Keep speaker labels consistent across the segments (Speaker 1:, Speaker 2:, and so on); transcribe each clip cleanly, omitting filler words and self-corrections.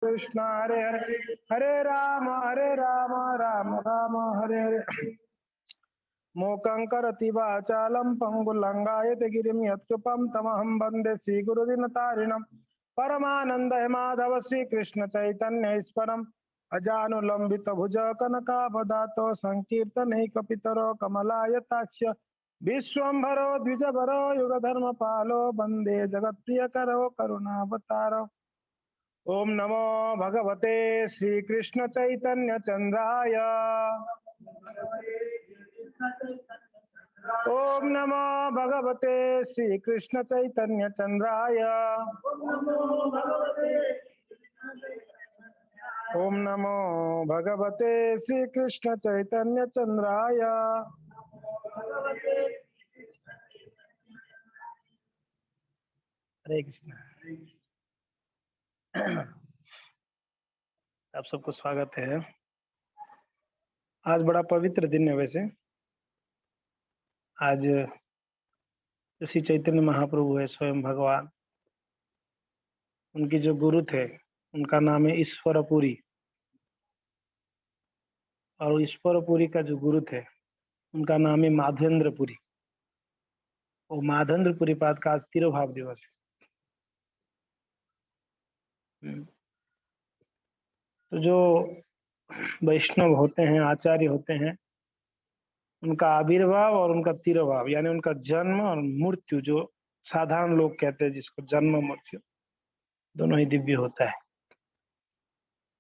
Speaker 1: कृष्ण हरे हरे हरे राम राम राम हरे हरे। मूकं करोति वाचालं पंगुलंघयते गिरिं यत्कृपं तमहं वन्दे श्रीगुरुदिनतारिणं। परमानंदय माधव श्री कृष्ण चैतन्य ईश्वरम् अजानुलंबित भुज कनकावदातो संकीर्तनैकपितरो कमलायताक्ष विश्वम्भरो द्विजभरो युगधर्म पालो वंदे जगत्प्रियकरो करुणावतारो। ओम नमो भगवते श्री कृष्ण चैतन्य चंद्राय। ओम नमो भगवते श्री कृष्ण चैतन्य चंद्राय। ओम नमो भगवते श्री कृष्ण चैतन्य चंद्राय। हरे कृष्ण। आप सबको स्वागत है। आज बड़ा पवित्र दिन है। वैसे आज श्री चैतन्य महाप्रभु है, स्वयं भगवान। उनके जो गुरु थे उनका नाम है ईश्वरपुरी, और ईश्वरपुरी का जो गुरु थे उनका नाम है माधवेंद्रपुरी। वो माधवेंद्रपुरी पाद का आज तिरोभाव दिवस है। तो जो वैष्णव होते हैं, आचार्य होते हैं, उनका आविर्भाव और उनका तिरोभाव यानी उनका जन्म और मृत्यु, जो साधारण लोग कहते हैं जिसको जन्म मृत्यु, दोनों ही दिव्य होता है।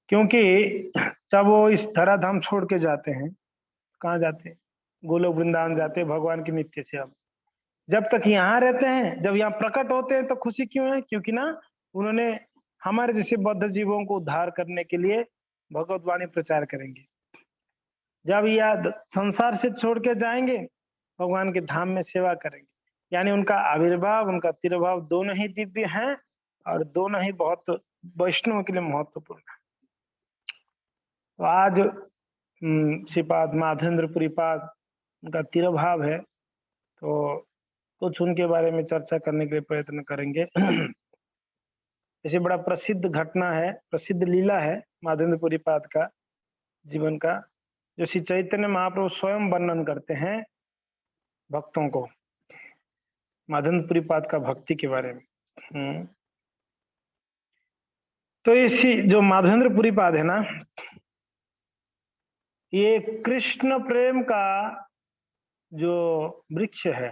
Speaker 1: क्योंकि जब वो इस धराधाम छोड़ के जाते हैं, कहाँ जाते हैं? गोलोक वृंदावन जाते हैं भगवान की नित्य सेवा। जब तक यहाँ रहते हैं, जब यहाँ प्रकट होते हैं तो खुशी क्यों है? क्योंकि ना उन्होंने हमारे जैसे बद्ध जीवों को उद्धार करने के लिए भगवत वाणी प्रचार करेंगे। जब यह संसार से छोड़ के जाएंगे, भगवान के धाम में सेवा करेंगे। यानी उनका आविर्भाव, उनका तिरोभाव दोनों ही दिव्य हैं और दोनों ही बहुत वैष्णव के लिए महत्वपूर्ण है। तो आज श्रीपाद माधवेंद्रपुरी पाद उनका तिरोभाव है, तो कुछ उनके बारे में चर्चा करने के लिए प्रयत्न करेंगे। ऐसे बड़ा प्रसिद्ध घटना है, प्रसिद्ध लीला है माधवेंद्रपुरी पाद का जीवन का, जो श्री चैतन्य महाप्रभु स्वयं वर्णन करते हैं भक्तों को, माधवेंद्रपुरी पाद का भक्ति के बारे में। तो इसी जो माधवेंद्रपुरी पाद है ना, ये कृष्ण प्रेम का जो वृक्ष है,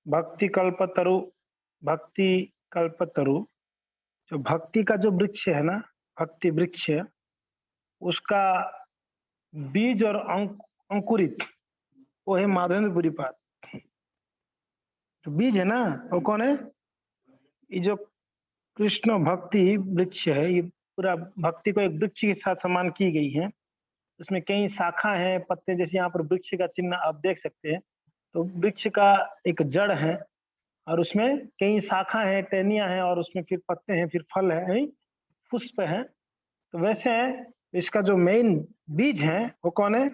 Speaker 1: भक्ति कल्पतरु, भक्ति कल्पतरु, जो भक्ति का जो वृक्ष है ना, भक्ति वृक्ष, उसका बीज और अंकुरित वो है माधवेंद्रपुरी पाद। तो बीज है ना, वो कौन है? ये जो कृष्ण भक्ति वृक्ष है, ये पूरा भक्ति को एक वृक्ष के साथ समान की गई है। उसमें कई शाखा है, पत्ते, जैसे यहाँ पर वृक्ष का चिन्ह आप देख सकते हैं। तो वृक्ष का एक जड़ है और उसमें कई शाखा है, टहनियां हैं, और उसमें फिर पत्ते हैं, फिर फल है, पुष्प है। तो वैसे इसका जो मेन बीज है वो कौन है?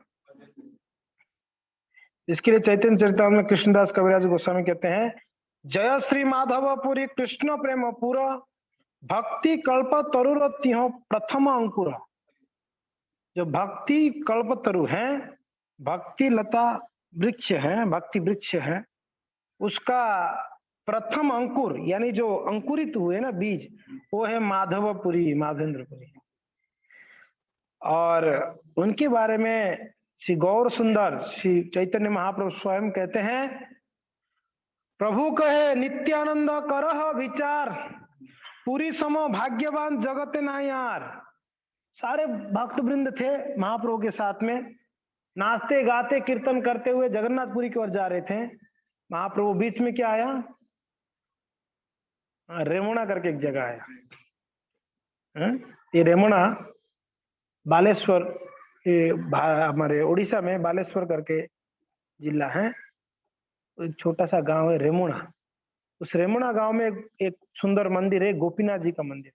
Speaker 1: इसके लिए चैतन्य चरितामृत में कृष्णदास कविराज गोस्वामी कहते हैं, जय श्री माधव पुरी कृष्ण प्रेम पूरा भक्ति कल्प तरुरत्यो प्रथम अंकुर। जो भक्ति कल्प तरु है, भक्ति लता वृक्ष है, भक्ति वृक्ष है, उसका प्रथम अंकुर यानी जो अंकुरित हुए ना बीज, वो है माधवपुरी, माधवेंद्रपुरी। और उनके बारे में श्री गौर सुंदर श्री चैतन्य महाप्रभु स्वयं कहते हैं, प्रभु कहे नित्यानंद करह विचार, पूरी समो भाग्यवान जगत ना यार। सारे भक्त वृंद थे महाप्रभु के साथ में, नाचते गाते कीर्तन करते हुए जगन्नाथपुरी की ओर जा रहे थे। महाप्रभु बीच में क्या आया? रेमुणा करके एक जगह आया। ये रेमुणा बालेश्वर, हमारे उड़ीसा में बालेश्वर करके जिला है, एक छोटा सा गांव है रेमुणा। उस रेमुणा गांव में एक सुंदर मंदिर है, गोपीनाथ जी का मंदिर,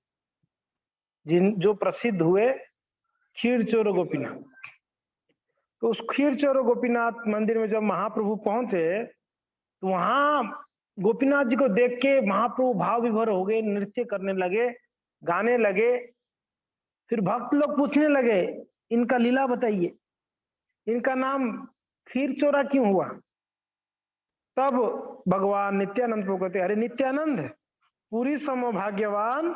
Speaker 1: जो प्रसिद्ध हुए खीर चोर गोपीनाथ। तो उस खीर चोर गोपीनाथ मंदिर में जब महाप्रभु पहुंचे, तो वहां गोपीनाथ जी को देख के महाप्रभु भाव विभोर हो गए, नृत्य करने लगे। गाने लगे। फिर भक्त लोग पूछने लगे, इनका लीला बताइए, इनका नाम खीर चोरा क्यों हुआ? तब भगवान नित्यानंद को कहते, अरे नित्यानंद, पूरी सम भाग्यवान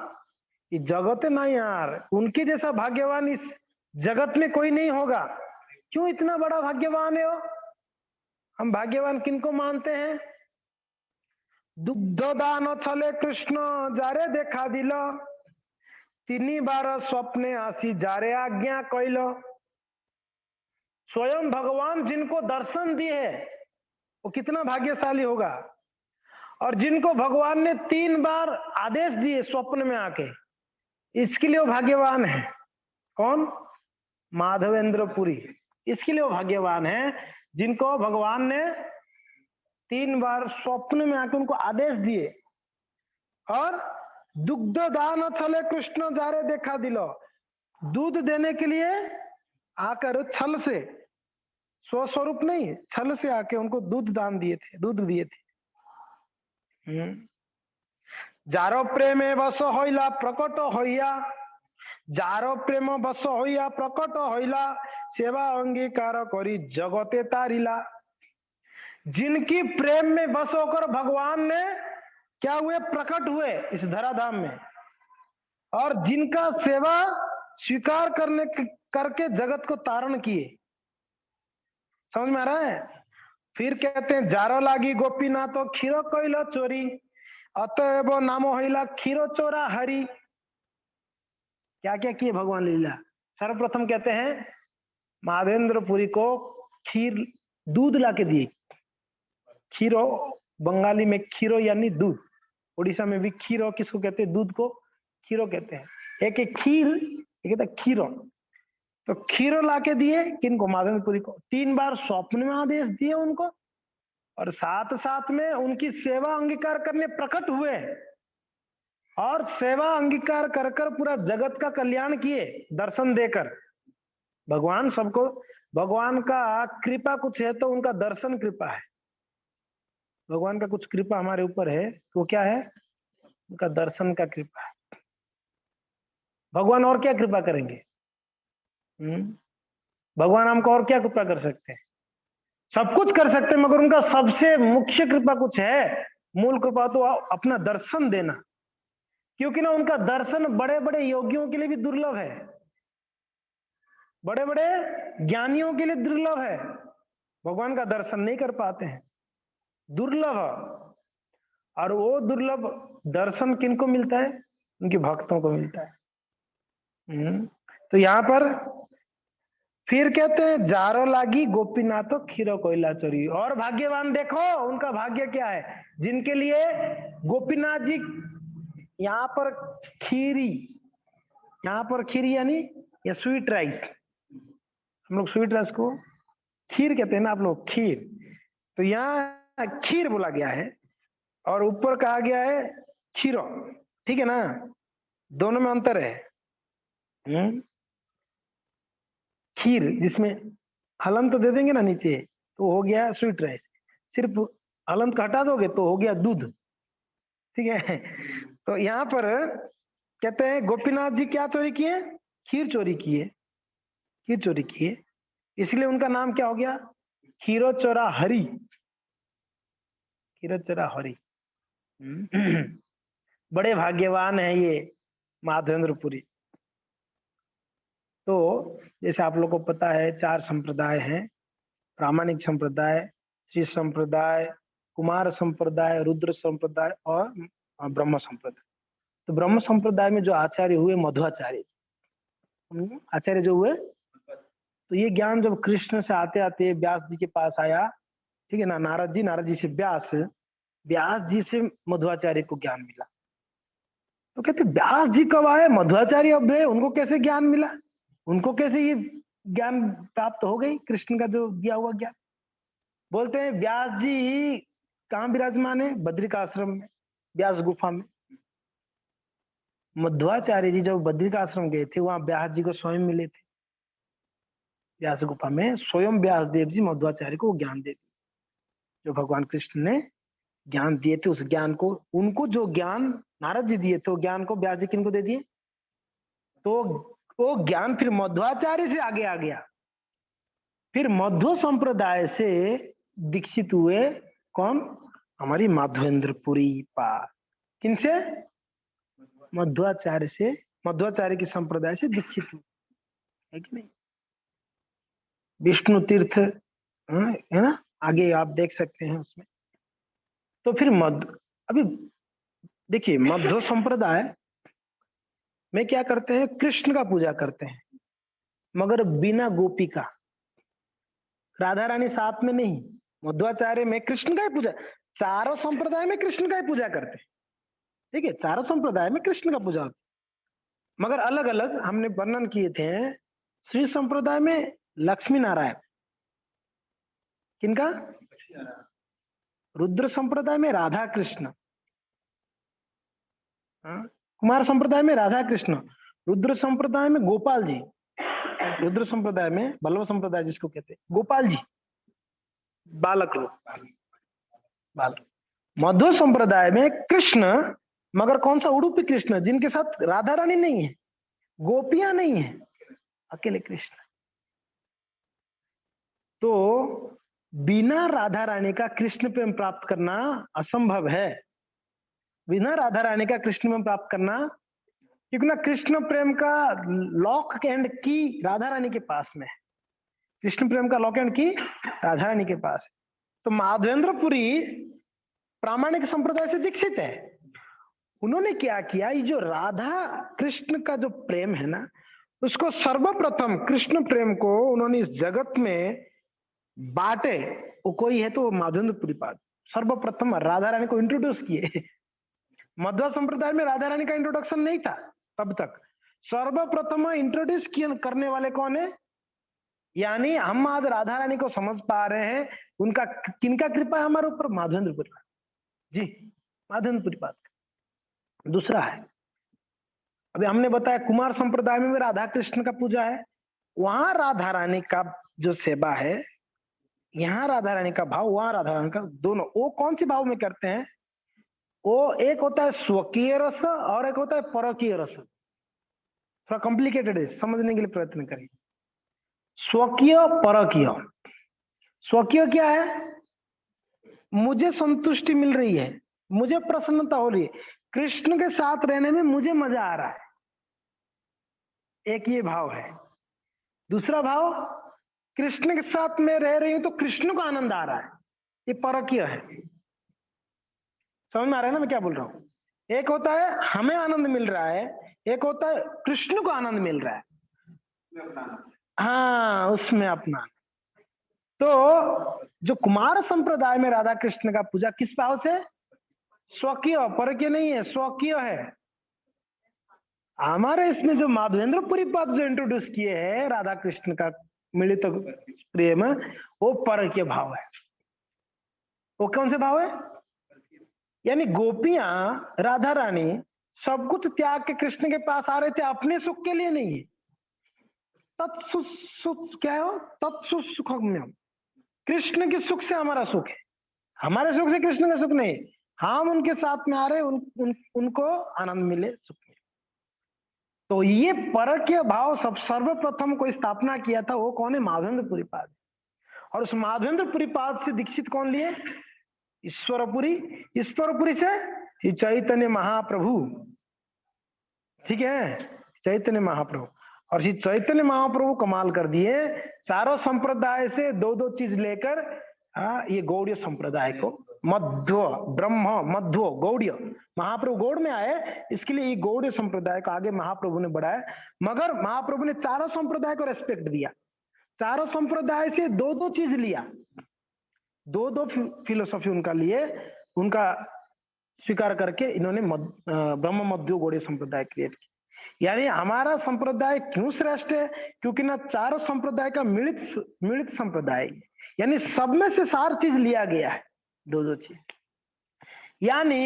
Speaker 1: ये जगत ना यार, उनके जैसा भाग्यवान इस जगत में कोई नहीं होगा। क्यों इतना बड़ा भाग्यवान है वो? हम भाग्यवान किनको मानते हैं? दुग्ध दान छले कृष्ण जारे देखा दिल, 3 बार स्वप्ने आसी जारे आज्ञा कैल। स्वयं भगवान जिनको दर्शन दिए वो कितना भाग्यशाली होगा। और जिनको भगवान ने 3 बार आदेश दिए स्वप्न में आके, इसके लिए वो भाग्यवान है। कौन? माधवेंद्र पुरी। इसके लिए वो भाग्यवान है जिनको भगवान ने 3 बार स्वप्न में आके उनको आदेश दिए। और दुग्ध दान छले कृष्ण जारे देखा दिलो, दूध देने के लिए आकर छल से, स्वस्वरूप नहीं, छल से आके उनको दूध दान दिए थे, दूध दिए थे। जारो प्रेमे बस होइला प्रकट होइया, जारो प्रेम बस होइया प्रकट होइला, सेवा अंगीकार करी जगते तारिला। जिनकी प्रेम में बस होकर भगवान ने क्या हुए? प्रकट हुए इस धराधाम में, और जिनका सेवा स्वीकार करके जगत को तारण किए। समझ में आ रहा है? फिर कहते हैं, जारो लागी गोपीनाथ तो खीरो कोइलो चोरी, अतएव नामो होइला खीरो चोरा हरि। क्या क्या किए भगवान लीला? सर्वप्रथम कहते हैं माधवेंद्रपुरी को खीर, दूध लाके दिए। खीरो बंगाली में खीरो यानी दूध, उड़ीसा में भी खीरो किसको कहते हैं? दूध को खीरो कहते हैं। एक एक खीर, एक कहते खीरो। तो खीरो लाके दिए किनको? माधवेंद्रपुरी को। 3 बार स्वप्न में आदेश दिए उनको, और साथ साथ में उनकी सेवा अंगीकार करने प्रकट हुए, और सेवा अंगीकार कर कर पूरा जगत का कल्याण किए दर्शन देकर। भगवान सबको, भगवान का कृपा कुछ है तो उनका दर्शन कृपा है। भगवान का कुछ कृपा हमारे ऊपर है तो क्या है? उनका दर्शन का कृपा है। भगवान और क्या कृपा करेंगे? भगवान हमको और क्या कृपा कर सकते हैं? सब कुछ कर सकते हैं, मगर उनका सबसे मुख्य कृपा कुछ है, मूल कृपा तो अपना दर्शन देना। क्योंकि ना उनका दर्शन बड़े बड़े योगियों के लिए भी दुर्लभ है, बड़े बड़े ज्ञानियों के लिए दुर्लभ है। भगवान का दर्शन नहीं कर पाते हैं, दुर्लभ। और वो दुर्लभ दर्शन किनको मिलता है? उनके भक्तों को मिलता है। तो यहाँ पर फिर कहते हैं, जारो लागी गोपीनाथो खीरो कोयला चोरी। और भाग्यवान देखो उनका भाग्य क्या है, जिनके लिए गोपीनाथ जी यहाँ पर खीरी, यहाँ पर खीरी यानी ये स्वीट राइस, हम लोग स्वीट राइस को खीर कहते हैं ना आप लोग, खीर। तो यहाँ खीर बोला गया है और ऊपर कहा गया है खीरो, ठीक है ना? दोनों में अंतर है। खीर जिसमें हलंत तो दे देंगे ना नीचे तो हो गया स्वीट राइस, सिर्फ हलंत हटा दोगे तो हो गया दूध, ठीक है? तो यहाँ पर कहते हैं गोपीनाथ जी क्या चोरी किए? खीर चोरी किए, खीर चोरी किए, इसलिए उनका नाम क्या हो गया? खीरो चोरा हरि, खीरो चोरा हरि। बड़े भाग्यवान है ये माधवेंद्रपुरी। तो जैसे आप लोग को पता है 4 संप्रदाय हैं, प्रामाणिक संप्रदाय, श्री संप्रदाय, कुमार संप्रदाय, रुद्र संप्रदाय और ब्रह्म संप्रदाय। तो ब्रह्म संप्रदाय में जो आचार्य हुए मध्वाचार्य, आचार्य जो हुए, तो ये ज्ञान जब कृष्ण से आते आते व्यास जी के पास आया, ठीक है ना? नारद जी से व्यास, व्यास जी से मध्वाचार्य को ज्ञान मिला। तो कहते व्यास जी कब आए, मध्वाचार्य अब है, उनको कैसे ज्ञान मिला? उनको कैसे ये ज्ञान प्राप्त हो गई, कृष्ण का जो दिया हुआ ज्ञान? बोलते हैं व्यास जी कहाँ विराजमान है? बद्रिकाश्रम में, व्यास गुफा में। मध्वाचार्य जी जब बद्रिकाश्रम गए थे वहां व्यास जी को स्वयं मिले थे, व्यास गुफा में स्वयं व्यास देव जी मध्वाचार्य को ज्ञान दे दिए, जो भगवान कृष्ण ने ज्ञान दिए थे। उस ज्ञान को, उनको जो ज्ञान नारद जी दिए थे, वो ज्ञान को व्यास जी किनको दे दिए? तो वो ज्ञान फिर मध्वाचार्य से आगे आ गया, फिर मध्व संप्रदाय से दीक्षित हुए कौन? हमारी माधवेंद्रपुरी पाद। किनसे? मध्वाचार्य से, मध्वाचार्य की संप्रदाय से दीक्षित हुए, है कि नहीं? विष्णु तीर्थ है ना, आगे आप देख सकते हैं उसमें। तो फिर अभी देखिए, मध्व संप्रदाय में क्या करते हैं? कृष्ण का पूजा करते हैं, मगर बिना गोपी का। राधा रानी साथ में नहीं। मध्वाचार्य में कृष्ण का ही पूजा, चारों संप्रदाय में कृष्ण का ही पूजा करते हैं, ठीक है, चारों संप्रदाय में कृष्ण का पूजा होता है, मगर अलग अलग हमने वर्णन किए थे। श्री संप्रदाय में लक्ष्मी नारायण, किनका? रुद्र संप्रदाय में राधा कृष्ण, कुमार संप्रदाय में राधा कृष्ण, रुद्र संप्रदाय में गोपाल जी, रुद्र संप्रदाय में, बल्लभ संप्रदाय जिसको कहते हैं, गोपाल जी, बालक लोग, बालक। मध्व संप्रदाय में कृष्ण, मगर कौन सा? उडुपी कृष्ण, जिनके साथ राधा रानी नहीं है, गोपियां नहीं है, अकेले कृष्ण। तो बिना राधा रानी का कृष्ण प्रेम प्राप्त करना असंभव है। बिना राधा रानी का कृष्ण प्रेम प्राप्त करना, क्योंकि ना कृष्ण प्रेम का लॉक एंड की राधा रानी के पास में है। कृष्ण प्रेम का लॉक एंड की राधा रानी के पास है। तो माधवेंद्रपुरी प्रामाणिक संप्रदाय से दीक्षित है। उन्होंने क्या किया, ये जो राधा कृष्ण का जो प्रेम है ना, उसको सर्वप्रथम कृष्ण प्रेम को उन्होंने इस जगत में बांटे। वो कोई है तो माधवेंद्रपुरी पाद सर्वप्रथम राधा रानी को इंट्रोड्यूस किए। मध्व संप्रदाय में राधा रानी का इंट्रोडक्शन नहीं था तब तक। सर्वप्रथम इंट्रोड्यूस करने वाले कौन है? यानी हम आज राधा रानी को समझ पा रहे हैं, उनका किनका कृपा है हमारे ऊपर? माधवेंद्रपुरी जी, माधवेंद्रपुरी पाद। दूसरा है, अभी हमने बताया कुमार संप्रदाय में भी राधा कृष्ण का पूजा है, वहां राधा रानी का जो सेवा है, यहाँ राधा रानी का भाव, वहां राधा रानी का, दोनों। वो कौन सी भाव में करते हैं? वो एक होता है स्वकीय रस और एक होता है परकीय रस। थोड़ा कॉम्प्लिकेटेड है, समझने के लिए प्रयत्न करिए। स्वकीय, परकीय। स्वकीय क्या है? मुझे संतुष्टि मिल रही है, मुझे प्रसन्नता हो रही है, कृष्ण के साथ रहने में मुझे मजा आ रहा है, एक ये भाव है। दूसरा भाव, कृष्ण के साथ में रह रही हूं तो कृष्ण को आनंद आ रहा है, ये परकीय है। समझ में आ रहा है ना मैं क्या बोल रहा हूं? एक होता है हमें आनंद मिल रहा है, एक होता है कृष्ण को आनंद मिल रहा है। हाँ, उसमें अपना। तो जो कुमार संप्रदाय में राधा कृष्ण का पूजा किस भाव से? स्वकीय, परकीय नहीं है, स्वकीय है। हमारे इसमें जो माधवेंद्रपुरी पद जो इंट्रोड्यूस किए हैं राधा कृष्ण का मिलित प्रेम, वो परकीय भाव है। वो कौन से भाव है? यानी गोपियां, राधा रानी सब कुछ त्याग के कृष्ण के पास आ रहे थे, अपने सुख के लिए नहीं है। क्या हो? तत्सुखम्यम, कृष्ण के सुख से हमारा सुख है, हमारे सुख से कृष्ण का सुख नहीं। हम उनके साथ में आ रहे, उनको आनंद मिले, सुख मिले। तो ये परकीय भाव सब सर्वप्रथम को स्थापना किया था, वो कौन है? माधवेंद्रपुरी पाद। और उस माधवेंद्रपुरी पाद से दीक्षित कौन लिए? ईश्वरपुरी। ईश्वरपुरी से चैतन्य महाप्रभु, ठीक है, चैतन्य महाप्रभु। और श्री चैतन्य महाप्रभु कमाल कर दिए, चारों संप्रदाय से दो दो चीज लेकर ये गौड़ीय संप्रदाय को, मध्व ब्रह्म मध्व गौड़ीय, महाप्रभु गौड़ में आए, इसके लिए ये गौड़ीय संप्रदाय को आगे महाप्रभु ने बढ़ाया। मगर महाप्रभु ने चारों संप्रदाय को रेस्पेक्ट दिया, चारों संप्रदाय से दो दो चीज लिया, दो दो फिलोसॉफी उनका लिए, उनका स्वीकार करके इन्होंने ब्रह्म मध्य गौड़ीय संप्रदाय क्रिएट किया। यानी हमारा संप्रदाय क्यों श्रेष्ठ है? क्योंकि ना चारों संप्रदाय का मिलित संप्रदाय, यानी सब में से सार चीज लिया गया है, दो दो चीज। यानी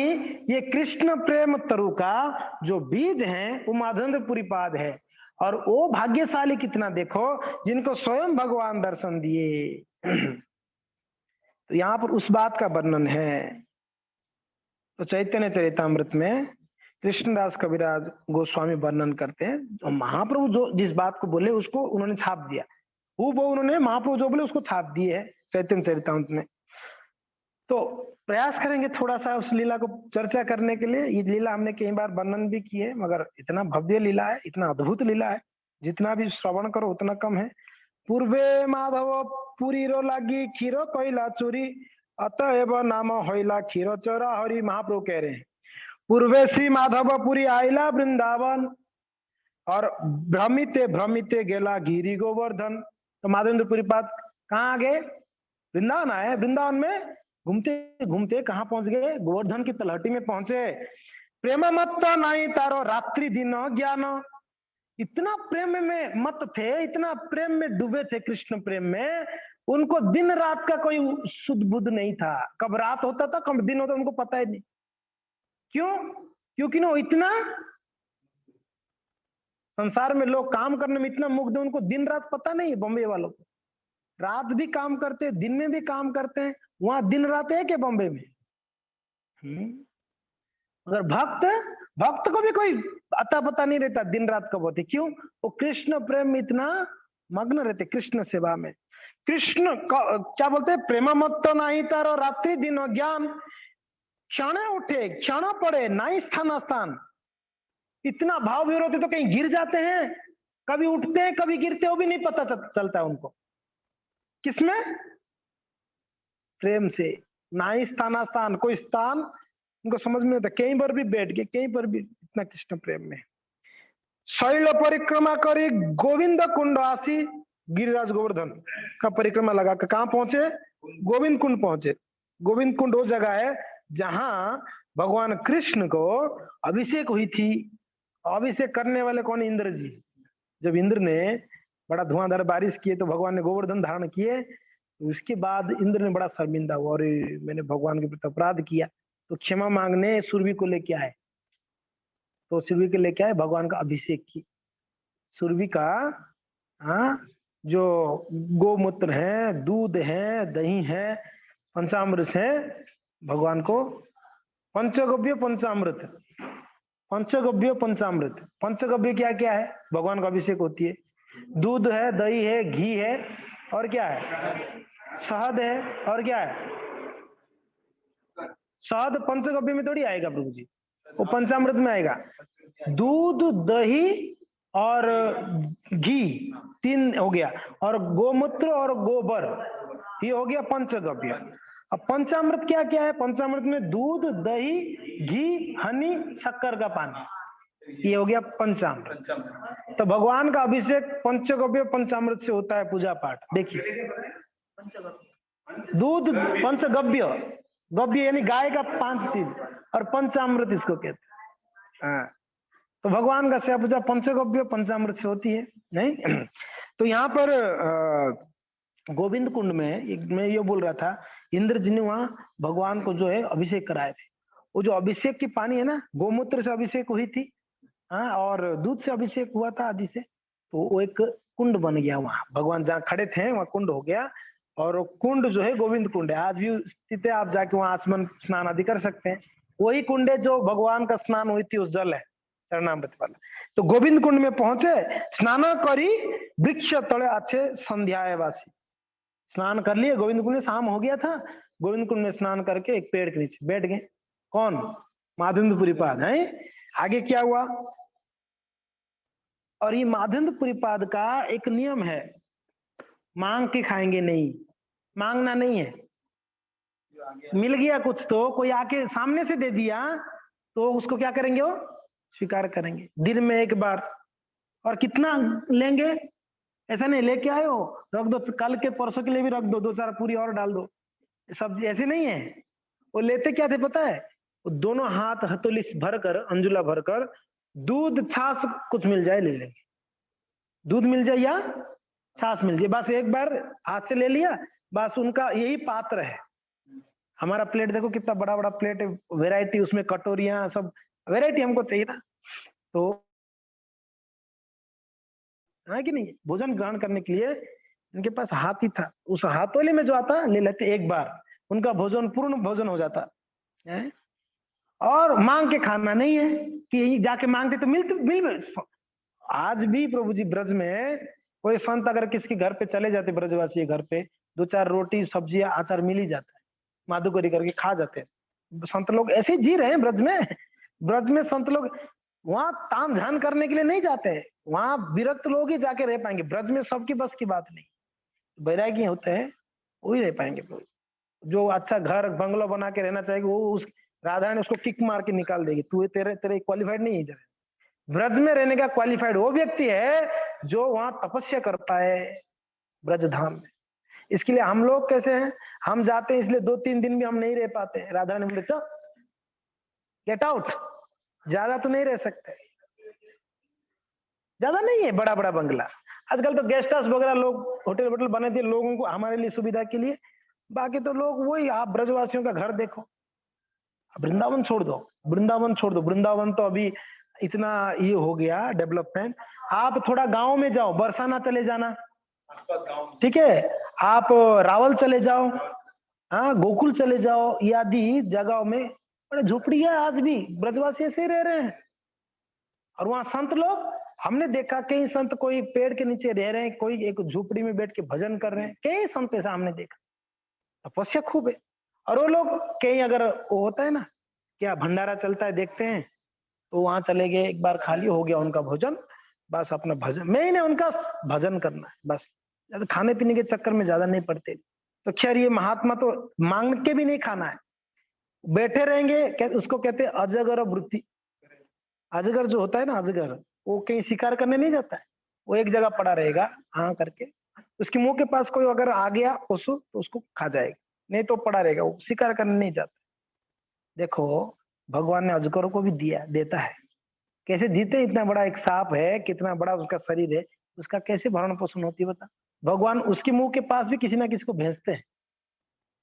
Speaker 1: ये कृष्ण प्रेम तरु का जो बीज है वो माधवेंद्रपुरी पाद है। और वो भाग्यशाली कितना देखो, जिनको स्वयं भगवान दर्शन दिए। तो यहाँ पर उस बात का वर्णन है तो चैतन्य चरितामृत में कृष्णदास कविराज गोस्वामी वर्णन करते हैं, और महाप्रभु जो जिस बात को बोले उसको उन्होंने छाप दिया, वो उन्होंने महाप्रभु जो बोले उसको छाप दिए है चैतन्य चरितामृत में। तो प्रयास करेंगे थोड़ा सा उस लीला को चर्चा करने के लिए। ये लीला हमने कई बार वर्णन भी की है, मगर इतना भव्य लीला है, इतना अद्भुत लीला है, जितना भी श्रवण करो उतना कम है। पूर्वे माधव पुरी रो लागी खीरो कोयला चोरी, अतएव नाम होइला खीरो चोरा हरि। महाप्रभु कह रहे हैं पूर्वे श्री माधवपुरी आइला वृंदावन, और भ्रमिते भ्रमिते गेला गिरी गोवर्धन। तो माधवेंद्रपुरी पाद कहाँ गए? वृंदावन आए। वृंदावन में घूमते घूमते कहाँ पहुंच गए? गोवर्धन की तलहटी में पहुंचे। प्रेम मत नहीं तारो रात्रि दिन ज्ञान। इतना प्रेम में मत थे, इतना प्रेम में डूबे थे कृष्ण प्रेम में, उनको दिन रात का कोई सुध बुध नहीं था। कब रात होता था कब दिन होता उनको पता ही नहीं। क्यों? क्योंकि वो इतना संसार में लोग काम करने में इतना मुग्ध है, उनको दिन रात पता नहीं है। बॉम्बे वालों को रात भी काम करते हैं, दिन में भी काम करते हैं। वहां दिन रात है क्या बॉम्बे में? अगर भक्त को भी कोई अता पता नहीं रहता दिन रात कब होती। क्यों? वो कृष्ण प्रेम में इतना मग्न रहते, कृष्ण सेवा में। कृष्ण क्या बोलते हैं? प्रेम मत तो नहीं तारो रात्रि दिन ज्ञान, क्षण उठे क्षण पड़े नहीं स्थान स्थान। इतना भाव विरोधी तो कहीं गिर जाते हैं, कभी उठते हैं कभी गिरते, वो भी नहीं पता चलता उनको। किसमें? प्रेम से। नहीं स्थान स्थान, कोई स्थान उनको समझ में आता। कहीं पर भी बैठ के, कहीं पर भी इतना कृष्ण प्रेम में। शैल परिक्रमा करी गोविंद कुंड आसी, गिरिराज गोवर्धन का परिक्रमा लगा कर कहां पहुंचे? गोविंद कुंड पहुंचे। गोविंद कुंड वो जगह है जहां भगवान कृष्ण को अभिषेक हुई थी। अभिषेक करने वाले कौन? इंद्र जी। जब इंद्र ने बड़ा धुआंधार बारिश किए तो भगवान ने गोवर्धन धारण किए। उसके बाद इंद्र ने बड़ा शर्मिंदा हुआ, और मैंने भगवान के प्रति अपराध किया, तो क्षमा मांगने सुरभि को लेके आए। तो सुरभि को लेके आए, भगवान का अभिषेक की। सुरभि का जो गोमूत्र है, दूध है, दही है, पंचामृत है, भगवान को पंचगव्य पंचामृत, पंचगव्य पंचामृत। पंचगव्य क्या क्या है? भगवान का अभिषेक होती है। दूध है, दही है, घी है, और क्या है? शहद है, और क्या है? शहद पंचगव्य में थोड़ी आएगा प्रभु जी, वो पंचामृत में आएगा। दूध, दही और घी, तीन हो गया, और गोमूत्र और गोबर, ये हो गया पंचगव्य। अब पंचामृत क्या क्या है? पंचामृत में दूध, दही, घी, हनी, शक्कर का पानी, ये हो गया पंचामृत। तो भगवान का अभिषेक पंचगव्य पंचामृत से होता है पूजा पाठ। देखिए, दूध पंचगव्य, गव्य यानी गाय का 5 चीज, और पंचामृत इसको कहते हैं। तो भगवान का सेवा पूजा पंचगव्य पंचामृत से होती है, नहीं? तो यहाँ पर गोविंद कुंड में मैं ये बोल रहा था, इंद्र जी ने वहां भगवान को जो है अभिषेक कराए थे। वो जो अभिषेक की पानी है ना, गोमूत्र से अभिषेक हुई थी, और दूध से अभिषेक हुआ था आदि से, तो वो एक कुंड बन गया। वहां भगवान जहाँ खड़े थे वहां कुंड हो गया, और कुंड जो है गोविंद कुंड है, आज भी स्थित है। आप जाके वहां आचमन स्नान आदि कर सकते हैं। वही कुंड है जो भगवान का स्नान हुई थी, उस जल है चरणामृत वाला। तो गोविंद कुंड में पहुंचे, स्नान करी वृक्ष तले अच्छे संध्यावासी। स्नान कर लिए गोविंद कुंड में, शाम हो गया था। गोविंद कुंड में स्नान करके एक पेड़ के नीचे बैठ गए। कौन? माधवेंद्रपुरी पाद है। आगे क्या हुआ? और ये माधवेंद्रपुरी पाद का एक नियम है, मांग के खाएंगे नहीं, मांगना नहीं है। मिल गया कुछ तो, कोई आके सामने से दे दिया तो उसको क्या करेंगे? वो स्वीकार करेंगे, दिन में एक बार। और कितना लेंगे? ऐसा नहीं लेके आए हो रख दो, कल के परसों के लिए भी रख दो, 2-4 पूरी और डाल दो, सब्जी ऐसे नहीं है। वो लेते क्या थे पता है? वो दोनों हाथ हथेली भरकर, अंजुला भरकर, दूध छाछ कुछ मिल जाए ले लेंगे। दूध मिल जाए या छाछ मिल जाए, बस एक बार हाथ से ले लिया, बस उनका यही पात्र है। हमारा प्लेट देखो कितना बड़ा बड़ा प्लेट है, वेराइटी, उसमें कटोरियां सब वेराइटी हमको चाहिए ना। तो है कि नहीं, भोजन ग्रहण करने के लिए इनके पास हाथ ही था, उस हाथोली में जो आता ले लेते, एक बार उनका भोजन पूर्ण भोजन हो जाता है। और मांग के खाना नहीं है। कि जाके मांगते तो मिल। आज भी प्रभु जी ब्रज में कोई संत अगर किसी के घर पे चले जाते, ब्रजवासी के घर पे, 2-4 रोटी सब्जी अचार मिल ही जाता है, माधुकरी करके खा जाते हैं। संत लोग ऐसे ही जी रहे हैं ब्रज में। ब्रज में संत लोग वहां ताम झाम करने के लिए नहीं जाते, वहां विरक्त लोग ही जाके रह पाएंगे। ब्रज में सबकी बस की बात नहीं, वैरागी होते हैं वही रह पाएंगे। जो अच्छा घर बंगलो बना के रहना चाहेगा, वो उस राधा ने उसको किक मार के निकाल देगी, तू तेरे तेरे क्वालिफाइड नहीं है इधर। ब्रज में रहने का क्वालिफाइड वो व्यक्ति है जो वहां तपस्या करता है ब्रज धाम में। इसके लिए हम लोग कैसे हैं, हम जाते हैं इसलिए 2-3 दिन भी हम नहीं रह पाते। राधा ने बोले चल गेट आउट, ज्यादा तो नहीं रह सकते, ज्यादा नहीं है बड़ा बड़ा बंगला। आजकल तो गेस्ट हाउस वगैरह लोग होटल वोटल बने थे लोगों को हमारे लिए सुविधा के लिए, बाकी तो लोग वही, आप ब्रजवासियों का घर देखो। वृंदावन छोड़ दो, वृंदावन छोड़ दो, वृंदावन तो अभी इतना ये हो गया डेवलपमेंट। आप थोड़ा गांव में जाओ, बरसाना चले जाना, ठीक है, आप रावल चले जाओ, हाँ गोकुल चले जाओ, ये आदि जगहों में बड़े झोपड़ियां आज भी ब्रजवासी ऐसे ही रह रहे हैं। और वहां संत लोग, हमने देखा कई संत कोई पेड़ के नीचे रह रहे हैं, कोई एक झोपड़ी में बैठ के भजन कर रहे हैं, कई संत ऐसा हमने देखा, तपस्या खूब है। और वो लोग कहीं अगर वो होता है ना क्या भंडारा चलता है देखते हैं, तो वहां चले गए, एक बार खाली हो गया उनका भोजन, बस अपना भजन मेन है उनका, भजन करना है बस, ज्यादा खाने पीने के चक्कर में ज्यादा नहीं पड़ते। तो खैर ये महात्मा तो मांग के भी नहीं खाना है, बैठे रहेंगे, उसको कहते हैं अजगर वृत्ति। अजगर जो होता है ना, अजगर वो कहीं शिकार करने नहीं जाता है, वो एक जगह पड़ा रहेगा हाँ करके, उसके मुंह के पास कोई अगर आ गया पशु तो उसको खा जाएगा, नहीं तो पड़ा रहेगा, वो शिकार करने नहीं जाता। देखो भगवान ने अजगरों को भी दिया, देता है, कैसे जीते, इतना बड़ा एक सांप है, कितना बड़ा उसका शरीर है, उसका कैसे भरण पोषण होती है बता। भगवान उसके मुंह के पास भी किसी ना किसी को भेजते हैं,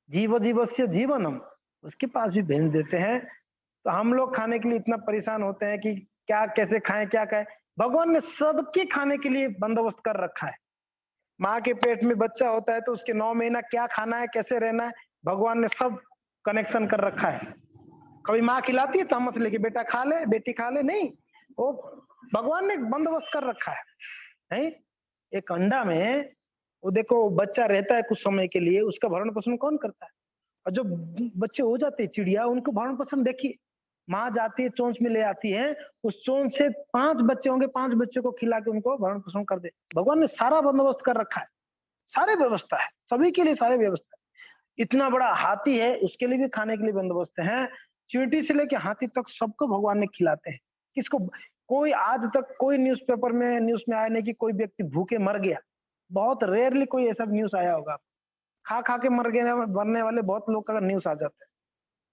Speaker 1: जीव जीवस्य जीवनम, उसके पास भी भेज देते हैं। तो हम लोग खाने के लिए इतना परेशान होते हैं कि क्या कैसे खाएं क्या खाएं, भगवान ने सबके खाने के लिए बंदोबस्त कर रखा है। माँ के पेट में बच्चा होता है तो उसके 9 महीना क्या खाना है कैसे रहना है, भगवान ने सब कनेक्शन कर रखा है। कभी माँ खिलाती है चम्मच लेके बेटा खा ले बेटी खा ले, नहीं, वो भगवान ने बंदोबस्त कर रखा है। नहीं, एक अंडा में वो देखो बच्चा रहता है कुछ समय के लिए, उसका भरण पोषण कौन करता है। और जो बच्चे हो जाते हैं चिड़िया, उनको भरण पोषण देखिए, माँ जाती है चोंच में ले आती है, उस चोंच से 5 बच्चे होंगे, 5 बच्चे को खिला के उनको भरण पोषण कर दे। भगवान ने सारा बंदोबस्त कर रखा है, सारे व्यवस्था है, सभी के लिए सारे व्यवस्था है। इतना बड़ा हाथी है, उसके लिए भी खाने के लिए बंदोबस्त है। चींटी से लेके हाथी तक सबको भगवान ने खिलाते हैं। किसको, कोई आज तक कोई न्यूज़पेपर में न्यूज में आया नहीं कि कोई व्यक्ति भूखे मर गया, बहुत रेयरली कोई ऐसा न्यूज आया होगा। खा खा के मरने वाले बहुत लोग का न्यूज आ जाता है,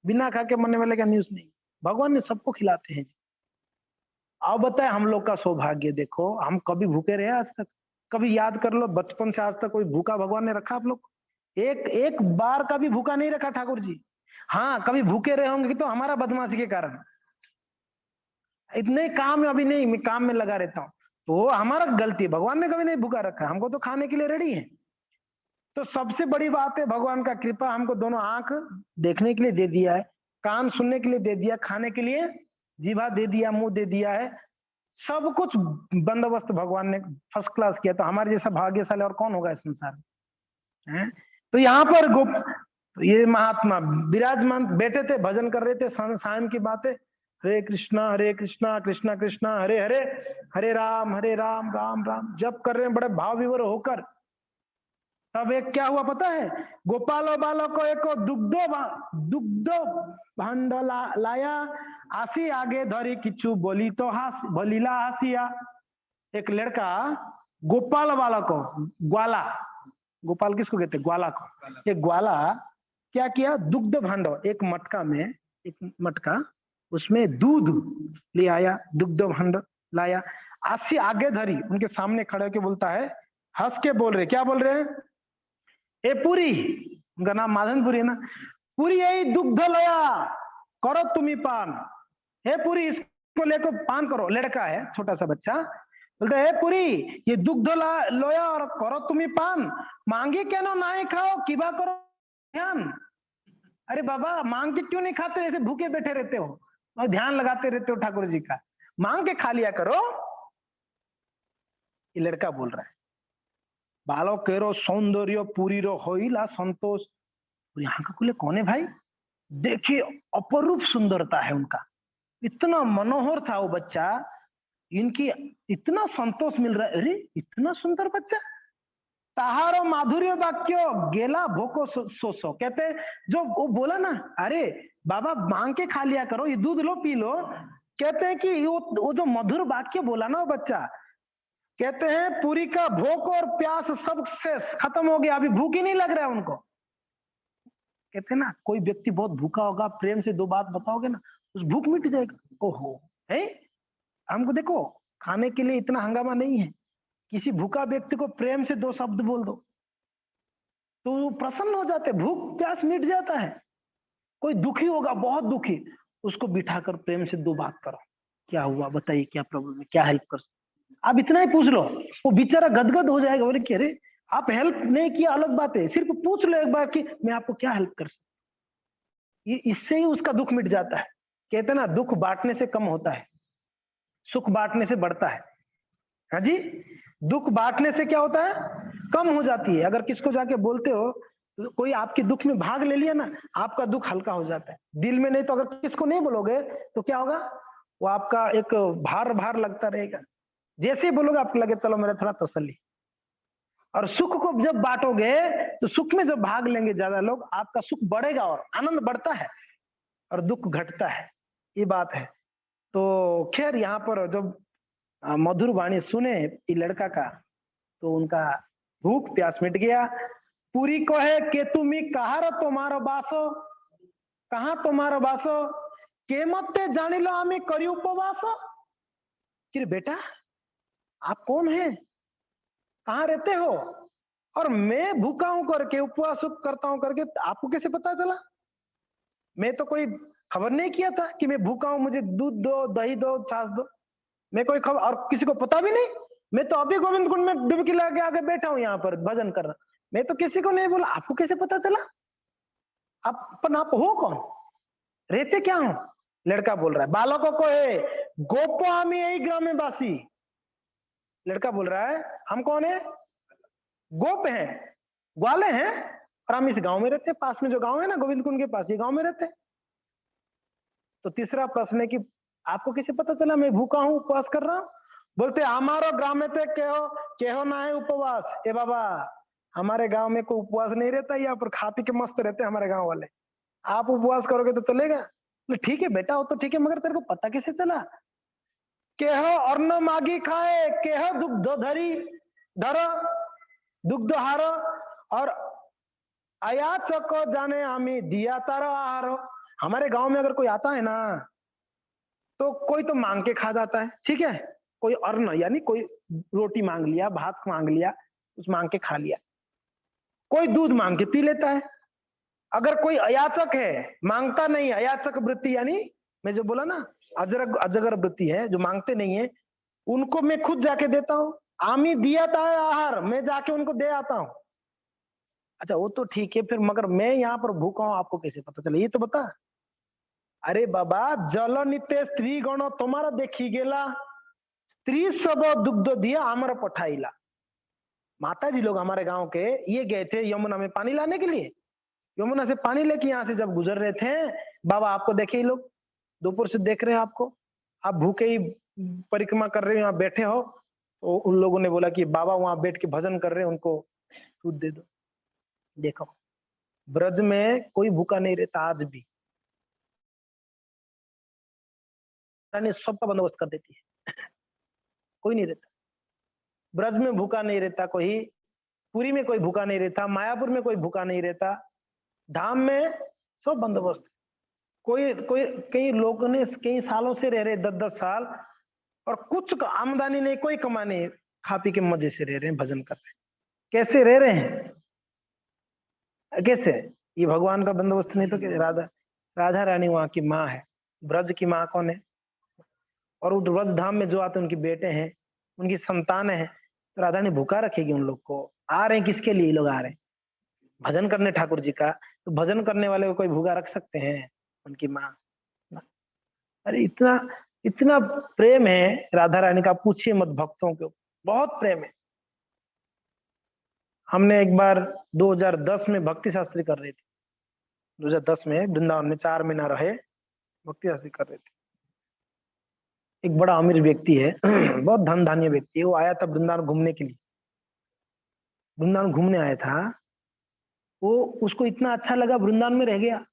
Speaker 1: बिना खा के मरने वाले का न्यूज नहीं। भगवान ने सबको खिलाते हैं। आप बताए हम लोग का सौभाग्य, देखो हम कभी भूखे रहे आज तक, कभी याद कर लो बचपन से आज तक कोई भूखा भगवान ने रखा आप लोग, एक एक बार का भी भूखा नहीं रखा ठाकुर जी। हाँ कभी भूखे रहे होंगे तो हमारा बदमाशी के कारण, इतने काम अभी नहीं, मैं काम में लगा रहता हूँ, तो हमारा गलती है, भगवान ने कभी नहीं भूखा रखा, हमको तो खाने के लिए रेडी है। तो सबसे बड़ी बात है भगवान का कृपा, हमको दोनों आंख देखने के लिए दे दिया है, कान सुनने के लिए दे दिया, खाने के लिए जीभा दे दिया, मुंह दे दिया है, सब कुछ बंदोबस्त भगवान ने फर्स्ट क्लास किया। तो हमारे जैसा भाग्यशाली और कौन होगा इस संसार में। तो यहाँ पर तो ये महात्मा विराजमान बैठे थे, भजन कर रहे थे, सायं की बातें, हरे कृष्णा कृष्णा कृष्णा हरे हरे, हरे राम राम राम जप कर रहे हैं बड़े भाव विवर होकर। तब एक क्या हुआ पता है, गोपालो बालो को एक दुग्धो भांड लाया, आसी आगे धरी किचु बोली तो बोलीला हासिया। एक लड़का गोपाल वाला को, ग्वाला, गोपाल किसको कहते हैं, ग्वाला को, एक ग्वाला क्या किया, दुग्ध भांड, एक मटका में, एक मटका उसमें दूध ले आया, दुग्ध भांड लाया, आसी आगे धरी उनके सामने खड़े होकर बोलता है, हंस के बोल रहे, क्या बोल रहे हैं, ए पूरी, उनका नाम माधनपुरी है ना, पूरी यही दुग्ध लोया करो तुम्ही पान, हे पूरी इसको लेकर पान करो। लड़का है छोटा सा बच्चा, बोलते हे पूरी ये दुग्ध लोया और करो तुम्ही पान, मांगे क्या ना नहीं खाओ किबा करो ध्यान। अरे बाबा मांग के क्यों नहीं खाते, ऐसे भूखे बैठे रहते हो, और ध्यान लगाते रहते हो ठाकुर जी का, मांग के खा लिया करो। ये लड़का बोल रहा है, बालकेरो सौंदर्य पूरी रो होइला संतोष। यहाँ का कुले कौन है भाई? देखिए अपरूप सुंदरता है उनका, इतना मनोहर था वो बच्चा, इनकी इतना संतोष मिल रहा है। अरे इतना सुंदर बच्चा, ताहारो माधुर्य वाक्य गेला भोको सोसो। कहते जो वो बोला ना, अरे बाबा मांग के खा लिया करो, ये दूध लो पी लो। कहते हैं कि वो जो मधुर वाक्य बोला ना वो बच्चा, कहते हैं पूरी का भूख और प्यास सब से खत्म हो गया, अभी भूख ही नहीं लग रहा है उनको। कहते हैं ना, कोई व्यक्ति बहुत भूखा होगा, प्रेम से दो बात बताओगे ना, उस भूख मिट जाएगा। ओहो है, हमको देखो खाने के लिए इतना हंगामा नहीं है, किसी भूखा व्यक्ति को प्रेम से दो शब्द बोल दो तो वो प्रसन्न हो जाते, भूख प्यास मिट जाता है। कोई दुखी होगा, बहुत दुखी, उसको बिठाकर प्रेम से दो बात करो, क्या हुआ बताइए, क्या प्रॉब्लम है, क्या हेल्प कर, आप इतना ही पूछ लो, वो बेचारा गदगद हो जाएगा। बोले कि अरे आप हेल्प नहीं किया अलग बात है, सिर्फ पूछ लो एक बार कि मैं आपको क्या हेल्प कर सकता, ये इससे ही उसका दुख मिट जाता है। कहते हैं ना, दुख बांटने से कम होता है, सुख बांटने से बढ़ता है। हाँ जी, दुख बांटने से क्या होता है, कम हो जाती है। अगर किसको जाके बोलते हो, तो कोई आपके दुख में भाग ले लिया ना, आपका दुख हल्का हो जाता है दिल में। नहीं तो अगर किसको नहीं बोलोगे तो क्या होगा, वो आपका एक भार भार लगता रहेगा। जैसे ही बोलोगे आपको लगे चलो मेरा थोड़ा तसल्ली। और सुख को जब बांटोगे तो सुख में जब भाग लेंगे ज्यादा लोग, आपका सुख बढ़ेगा और आनंद बढ़ता है और दुख घटता है, ये बात है। तो खैर यहाँ पर जब मधुर वाणी सुने ये लड़का का, तो उनका भूख प्यास मिट गया। पूरी को है के तुम्ही कहार तुम्हारो बासो, कहा तुम्हारो बासो, के मते जानी लो आमी करी उपवासो। कि बेटा आप कौन है, कहाँ रहते हो, और मैं भूखा हूं करके उपवास करता हूं करके आपको कैसे पता चला? मैं तो कोई खबर नहीं किया था कि मैं भूखा हूं, मुझे दूध दो, दही दो, छाछ दो, मैं कोई खबर और किसी को पता भी नहीं। मैं तो अभी गोविंद कुंड में डुबकी लगा के आगे बैठा हूं यहाँ पर भजन कर रहा, मैं तो किसी को नहीं बोला, आपको कैसे पता चला? आप हो कौन, रहते क्या हो? लड़का बोल रहा है, बालकों को है गोपो आमी यही ग्राम में बासी। लड़का बोल रहा है हम कौन है, गोप हैं, ग्वाले हैं, और हम इस गांव में रहते हैं, पास में जो गांव है ना गोविंद कुंड के पास, ये गांव में रहते हैं। तो तीसरा प्रश्न है कि आपको कैसे पता चला मैं भूखा हूं, उपवास कर रहा हूं? बोलते हमारो गांव में तो केहो ना है उपवास। ए बाबा, हमारे गांव में कोई उपवास नहीं रहता, यहाँ पर खा पी के मस्त रहते हैं हमारे गांव वाले, आप उपवास करोगे तो चलेगा? ठीक है बेटा, वो तो ठीक है, मगर तेरे को पता कैसे चला? केहो अन्न मागी खाए, केहो दुग्ध धरी धरो, दुग्ध हारो, और अयाचक जाने आमी दिया तारो आहारो। हमारे गांव में अगर कोई आता है ना, तो कोई तो मांग के खा जाता है, ठीक है, कोई अन्न यानी कोई रोटी मांग लिया, भात मांग लिया, उस मांग के खा लिया, कोई दूध मांग के पी लेता है। अगर कोई अयाचक है, मांगता नहीं, अयाचक वृत्ति यानी मैं जो बोला ना, अजगर वृत्ति है, जो मांगते नहीं है, उनको मैं खुद जाके देता हूँ। आमी दिया था आहार, मैं जाके उनको दे आता हूँ। अच्छा वो तो ठीक है, फिर मगर मैं यहाँ पर भूखा हूँ आपको कैसे पता चला, ये तो बता। अरे बाबा, जल नित्य स्त्री गण तुम्हारा देखी गेला, स्त्री सब दुग्ध दिया आमर पठाइला। माता जी लोग हमारे गांव के ये गए थे यमुना में पानी लाने के लिए, यमुना से पानी लेके यहाँ से जब गुजर रहे थे, बाबा आपको देखे, ये लोग दोपहर से देख रहे हैं आपको, आप भूखे ही परिक्रमा कर रहे हो, यहाँ बैठे हो। तो उन लोगों ने बोला कि बाबा वहां बैठ के भजन कर रहे हैं, उनको दूध दे दो। देखो ब्रज में कोई भूखा नहीं रहता आज भी, रानी सबका बंदोबस्त कर देती है, कोई नहीं रहता। ब्रज में भूखा नहीं रहता कोई, पुरी में कोई भूखा नहीं रहता, मायापुर में कोई भूखा नहीं रहता, धाम में सब बंदोबस्त। कोई कोई कई लोगों ने कई सालों से रह रहे, 10-10 साल, और कुछ आमदनी नहीं, कोई कमा नहीं, खा पी के मजे से रह रहे हैं, भजन कर रहे हैं। कैसे रह रहे हैं, कैसे? ये भगवान का बंदोबस्त नहीं तो क्या? राधा रानी वहां की माँ है, ब्रज की माँ कौन है? और वो ब्रज धाम में जो आते हैं उनके बेटे हैं, उनकी संतान है, तो राधा ने भूखा रखेगी उन लोग को? आ रहे हैं किसके लिए लोग आ रहे हैं? भजन करने ठाकुर जी का, तो भजन करने वाले को कोई भूखा रख सकते हैं? उनकी माँ। अरे इतना इतना प्रेम है राधा रानी का, पूछिए मत भक्तों को, बहुत प्रेम है। हमने एक बार 2010 में भक्ति शास्त्री कर रहे थे, 2010 में वृंदावन में 4 महीना रहे, भक्ति शास्त्री कर रहे थे। एक बड़ा अमीर व्यक्ति है बहुत धन धान्य व्यक्ति है, वो आया था वृंदावन घूमने के लिए, वृंदावन घूमने आया था वो। उसको इतना अच्छा लगा, वृंदावन में रह गया,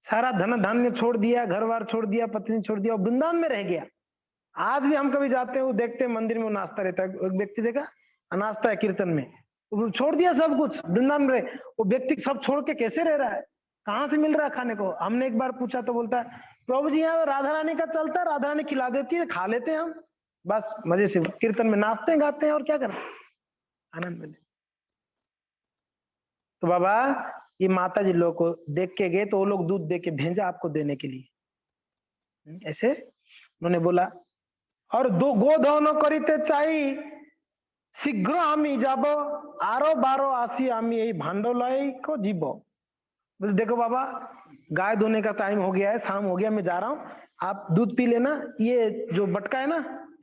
Speaker 1: सारा धन धान्य छोड़ दिया, घर बार छोड़ दिया, पत्नी छोड़ दिया, और वृंदावन में रह गया। आज भी हम कभी जाते हैं, वो देखते हैं मंदिर में वो नाचता रहता है, एक व्यक्ति देखा नाचता है कीर्तन में, वो छोड़ दिया सब कुछ, वृंदावन में रहे। वो व्यक्ति सब छोड़ के कैसे रह रहा है, कहाँ से मिल रहा है खाने को? हमने एक बार पूछा तो बोलता है प्रभु जी यहाँ राधा रानी का चलता है, राधा रानी खिला देती है, खा लेते हैं हम, बस मजे से कीर्तन में नाचते हैं गाते हैं, और क्या करते हैं, आनंद में। तो बाबा ये माता जी लोग को देख के गए, तो वो लोग दूध दे के भेजा आपको देने के लिए, ऐसे उन्होंने बोला। और दो गोधन करिते चाई शीघ्र आमी যাব आरो बारो आसी आमी यही भांडोलय को जीवो। बोले देखो बाबा गाय धोने का टाइम हो गया है, शाम हो गया, मैं जा रहा हूँ, आप दूध पी लेना, ये जो बटका है ना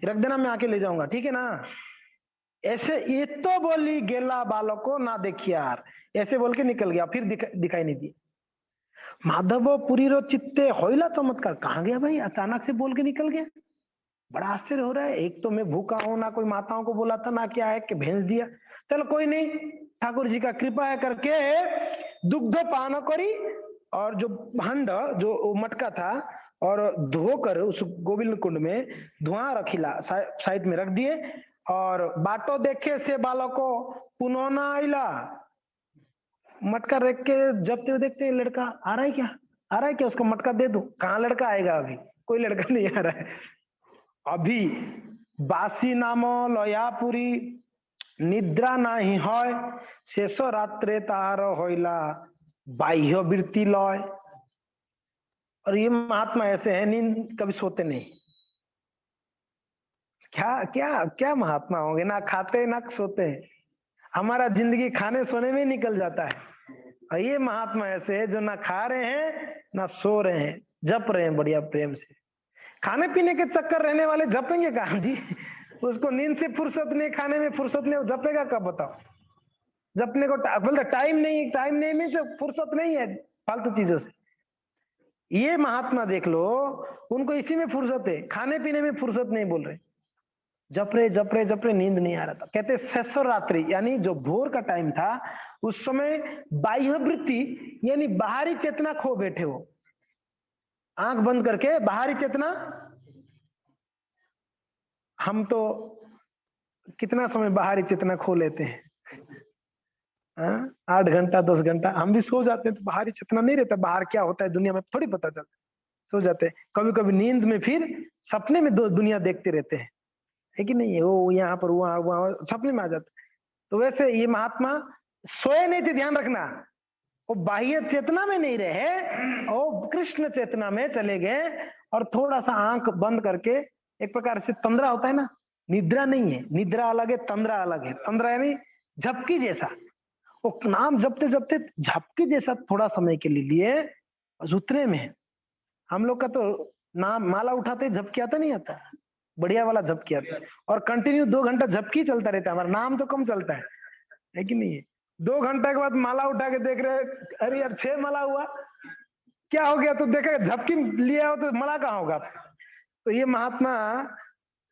Speaker 1: रख देना, मैं आके ले जाऊंगा, ठीक है ना? ऐसे ये तो बोली गेला बालक को ना देखिए यार, ऐसे बोल के निकल गया, फिर दिखाई नहीं दी। माधव पुरी रो चित्ते होइला चमत्कार, कहाँ गया भाई, अचानक से बोल के निकल गया। बड़ा आश्चर्य हो रहा है, एक तो मैं भूखा हूं, ना कोई माताओं को बोला था, ना क्या है कि भेज दिया। चलो कोई नहीं, ठाकुर जी का कृपा है करके दुग्ध पान करी, और जो भांड जो मटका था और धोकर उस गोविंद कुंड में धुआं रखिला साइड में रख दिए, और बाटो देखे से बालको पुनः ना आइला। मटका रख के जबते हुए देखते लड़का आ रहा है क्या, आ रहा है क्या, उसको मटका दे दो, कहाँ लड़का आएगा, अभी कोई लड़का नहीं आ रहा है। अभी बासी नाम लयापुरी निद्रा नाही হয়, शेष रात्रे तार होइला बाह्य वृत्ति लय। और ये महात्मा ऐसे हैं, नींद कभी सोते नहीं। क्या क्या क्या महात्मा होंगे, ना खाते ना सोते। हमारा जिंदगी खाने सोने में निकल जाता है, और ये महात्मा ऐसे है जो ना खा रहे हैं ना सो रहे हैं, जप रहे हैं बढ़िया प्रेम से। खाने पीने के चक्कर रहने वाले जपेंगे कहाँ जी? उसको नींद से फुर्सत नहीं, खाने में फुर्सत नहीं, जपेगा कब बताओ? जपने को बोलते टाइम नहीं, टाइम नहीं में से फुर्सत नहीं है फालतू चीजों से। ये महात्मा देख लो, उनको इसी में फुर्सत है, खाने पीने में फुर्सत नहीं, बोल रहे जप रहे जप रहे जप रहे, नींद नहीं आ रहा था। कहते शेष रात्रि यानी जो भोर का टाइम था, उस समय बाह्य वृत्ति यानी बाहरी चेतना खो बैठे हो, आंख बंद करके बाहरी चेतना। हम तो कितना समय बाहरी चेतना खो लेते हैं, 8 घंटा 10 घंटा हम भी सो जाते हैं, तो बाहरी चेतना नहीं रहता, बाहर क्या होता है दुनिया में थोड़ी पता चलता, सो जाते हैं। कभी कभी नींद में फिर सपने में दुनिया देखते रहते हैं, है कि नहीं? वो यहाँ पर वहां वहां सपने में आ जाते। तो वैसे ये महात्मा सोए नहीं थे, ध्यान रखना, वो बाह्य चेतना में नहीं रहे, वो कृष्ण चेतना में चले गए, और थोड़ा सा आंख बंद करके, एक प्रकार से तंद्रा होता है ना, निद्रा नहीं है, निद्रा अलग है, तंद्रा अलग है। तंद्रा यानी झपकी जैसा, वो नाम जपते जपते झपकी जैसा थोड़ा समय के लिए उतरे में। हम लोग का तो नाम माला उठाते झपकी आता नहीं आता, बढ़िया वाला झपकी आता है, और कंटिन्यू 2 घंटा झपकी चलता रहता है। हमारा नाम तो कम चलता है कि नहीं? 2 घंटे के बाद माला उठा के देख रहे, अरे यार 6 माला हुआ, क्या हो गया? तो देखेगा झपकी लिया हो तो माला कहाँ होगा। तो ये महात्मा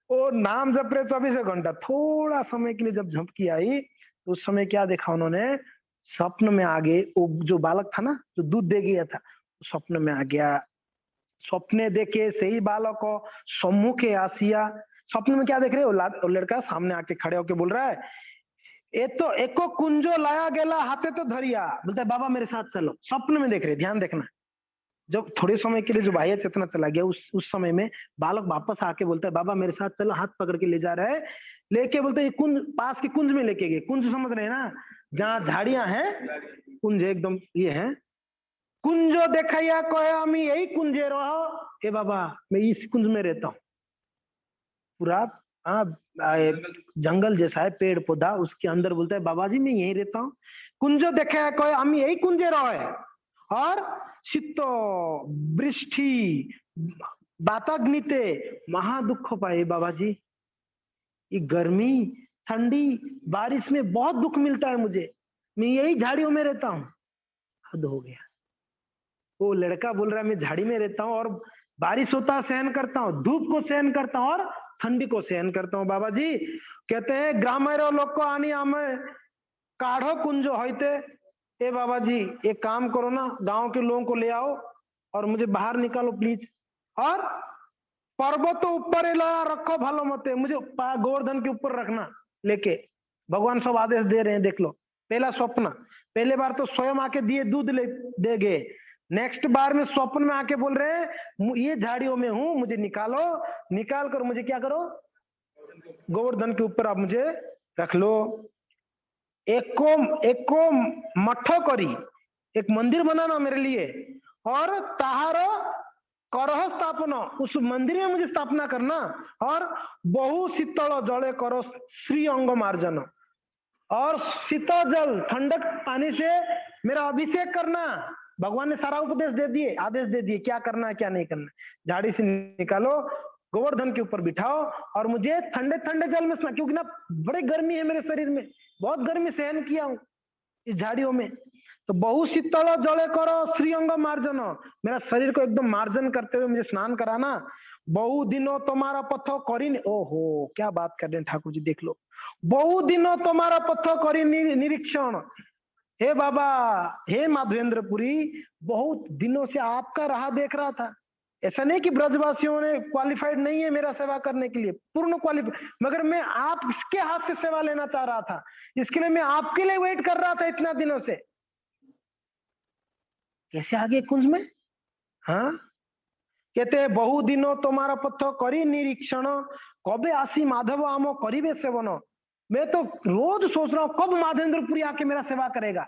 Speaker 1: वो नाम जप रहे 24 घंटा, थोड़ा समय के लिए जब झपकी आई, तो उस समय क्या देखा उन्होंने? स्वप्न में आ गए, वो जो बालक था ना जो दूध दे गया था, स्वप्न में आ गया। स्वप्ने देखे सही बालक को सम्मुखे आसिया। स्वप्न में क्या देख रहे हो? लड़का सामने आके खड़े होके बोल रहा है, ये तो एको कुंजो लाया गेला हाथे तो धरिया। बोलता है बाबा मेरे साथ चलो। स्वप्न में देख रहे, ध्यान देखना। जब थोड़े समय के लिए जो बाह्य चेतना चला गया, उस समय में बालक वापस आके बोलता है बाबा मेरे साथ चलो, हाथ पकड़ के ले जा रहा है, लेके बोलते है कुंज, पास के कुंज में लेके गए। कुंज समझ रहे हैं ना, जहाँ झाड़ियां हैं, कुंज एकदम ये है। कुंजो देखाया कहे हम यही कुंजे रहो, ए बाबा मैं इस कुंज में रहता हूँ। पूरा जंगल जैसा है, पेड़ पौधा, उसके अंदर बोलता है बाबा जी मैं यही रहता हूँ। कुंजो देखाया कहे हम यही कुंजे रहो है। और शीतो वृष्टि बाताग्निते महादुख पाए बाबा जी। ये गर्मी, ठंडी, बारिश में बहुत दुख मिलता है मुझे, मैं यही झाड़ियों में रहता हूँ। हद हो गया। वो लड़का बोल रहा है मैं झाड़ी में रहता हूँ और बारिश होता सहन करता हूँ, धूप को सहन करता हूँ और ठंडी को सहन करता हूँ। बाबा जी कहते हैं ग्रामेर लोग को आनी आमे काढ़ो कुंजो होते। ए बाबा जी एक काम करो ना, गांव के लोगों को ले आओ और मुझे बाहर निकालो प्लीज, और पर्वत ऊपर रखो भलो मत, मुझे गोवर्धन के ऊपर रखना लेके। भगवान सब आदेश दे रहे हैं, देख लो। पहला स्वप्न, पहले बार तो स्वयं आके दिए दूध ले दे गए, नेक्स्ट बार में स्वप्न में आके बोल रहे हैं ये झाड़ियों में हूं, मुझे निकालो, निकाल कर मुझे क्या करो, गोवर्धन के ऊपर आप मुझे रख लो। एक को मठो करी, एक मंदिर बनाना मेरे लिए, और ताहारो करह स्थापना, उस मंदिर में मुझे स्थापना करना, और बहु शीतल जले करो श्री अंग मार्जन, और शीतल जल ठंडक पानी से मेरा अभिषेक करना। भगवान ने सारा उपदेश दे दिए, आदेश दे दिए क्या करना है क्या नहीं करना। झाड़ी से निकालो, गोवर्धन के ऊपर बिठाओ और मुझे ठंडे ठंडे जल में स्नान, क्योंकि ना बड़ी गर्मी है मेरे शरीर में, बहुत गर्मी सहन किया हूं इस झाड़ियों में। तो बहु शीतल जले करो श्री अंग मार्जन, मेरा शरीर को एकदम मार्जन करते हुए मुझे स्नान कराना। बहु दिनों तुम्हारा पथो करी, ओहो क्या बात कर रहे हैं ठाकुर जी, देख लो। बहु दिनों तुम्हारा पथो करी निरीक्षण, हे बाबा, हे माधवेंद्रपुरी, बहुत दिनों से आपका राह देख रहा था। ऐसा नहीं कि ब्रजवासियों ने क्वालिफाइड नहीं है मेरा सेवा करने के लिए, पूर्ण क्वालिफाइड, मगर मैं आपके हाथ से सेवा लेना चाह रहा था, इसके लिए मैं आपके लिए वेट कर रहा था इतना दिनों से। कैसे आगे कुंज में, हाँ कहते हैं बहु दिनों तुम्हारा पत्थर करी निरीक्षण, कबे आसी माधव आमो करीबे सेवन। मैं तो रोज सोच रहा हूं कब माधवेंद्रपुरी आके मेरा सेवा करेगा।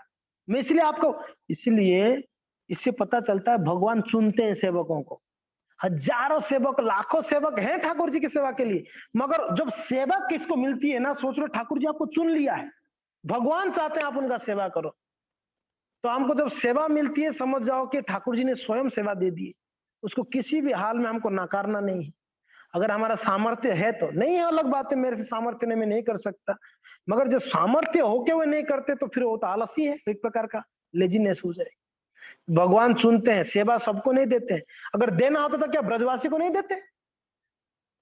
Speaker 1: मैं इसलिए आपको, इसलिए इससे पता चलता है भगवान चुनते हैं सेवकों को। हजारों सेवक, लाखों सेवक हैं ठाकुर जी की सेवा के लिए, मगर जब सेवा किसको मिलती है ना, सोच लो ठाकुर जी आपको चुन लिया है, भगवान चाहते हैं आप उनका सेवा करो। तो हमको जब सेवा मिलती है समझ जाओ कि ठाकुर जी ने स्वयं सेवा दे दी, उसको किसी भी हाल में हमको नकारना नहीं है। अगर हमारा सामर्थ्य है तो, नहीं है अलग बात है, मेरे से सामर्थ्य नहीं, मैं नहीं कर सकता, मगर जो सामर्थ्य होके हुए नहीं करते तो फिर वो तो आलसी है, एक प्रकार का लेजीनेस हो जाए। भगवान सुनते हैं, सेवा सबको नहीं देते हैं। अगर देना होता तो क्या ब्रजवासी को नहीं देते?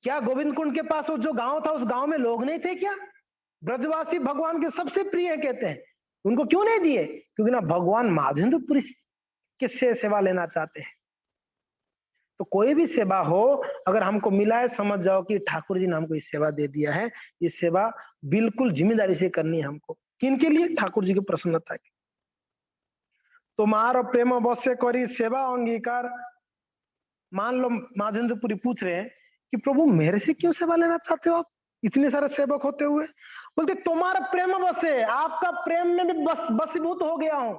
Speaker 1: क्या गोविंद कुंड के पास वो जो गांव था, उस गांव में लोग नहीं थे क्या? ब्रजवासी भगवान के सबसे प्रिय कहते हैं, उनको क्यों नहीं दिए? क्योंकि ना भगवान माधवेंद्रपुरी किससे सेवा लेना चाहते हैं। तो कोई भी सेवा हो, अगर हमको मिला है समझ जाओ कि ठाकुर जी ने हमको इस सेवा दे दिया है, इस सेवा बिल्कुल जिम्मेदारी से करनी है हमको। किनके लिए? ठाकुर जी की प्रसन्नता की। तुम्हारा प्रेम बसे करी सेवा अंगीकार। मान लो माधवेंद्रपुरी पूछ रहे हैं कि प्रभु मेरे से क्यों सेवा लेना चाहते हो आप, इतने सारे सेवक होते हुए? बोलते तुम्हारा प्रेम बसे, आपका प्रेम में भी बसीभूत हो गया हूं।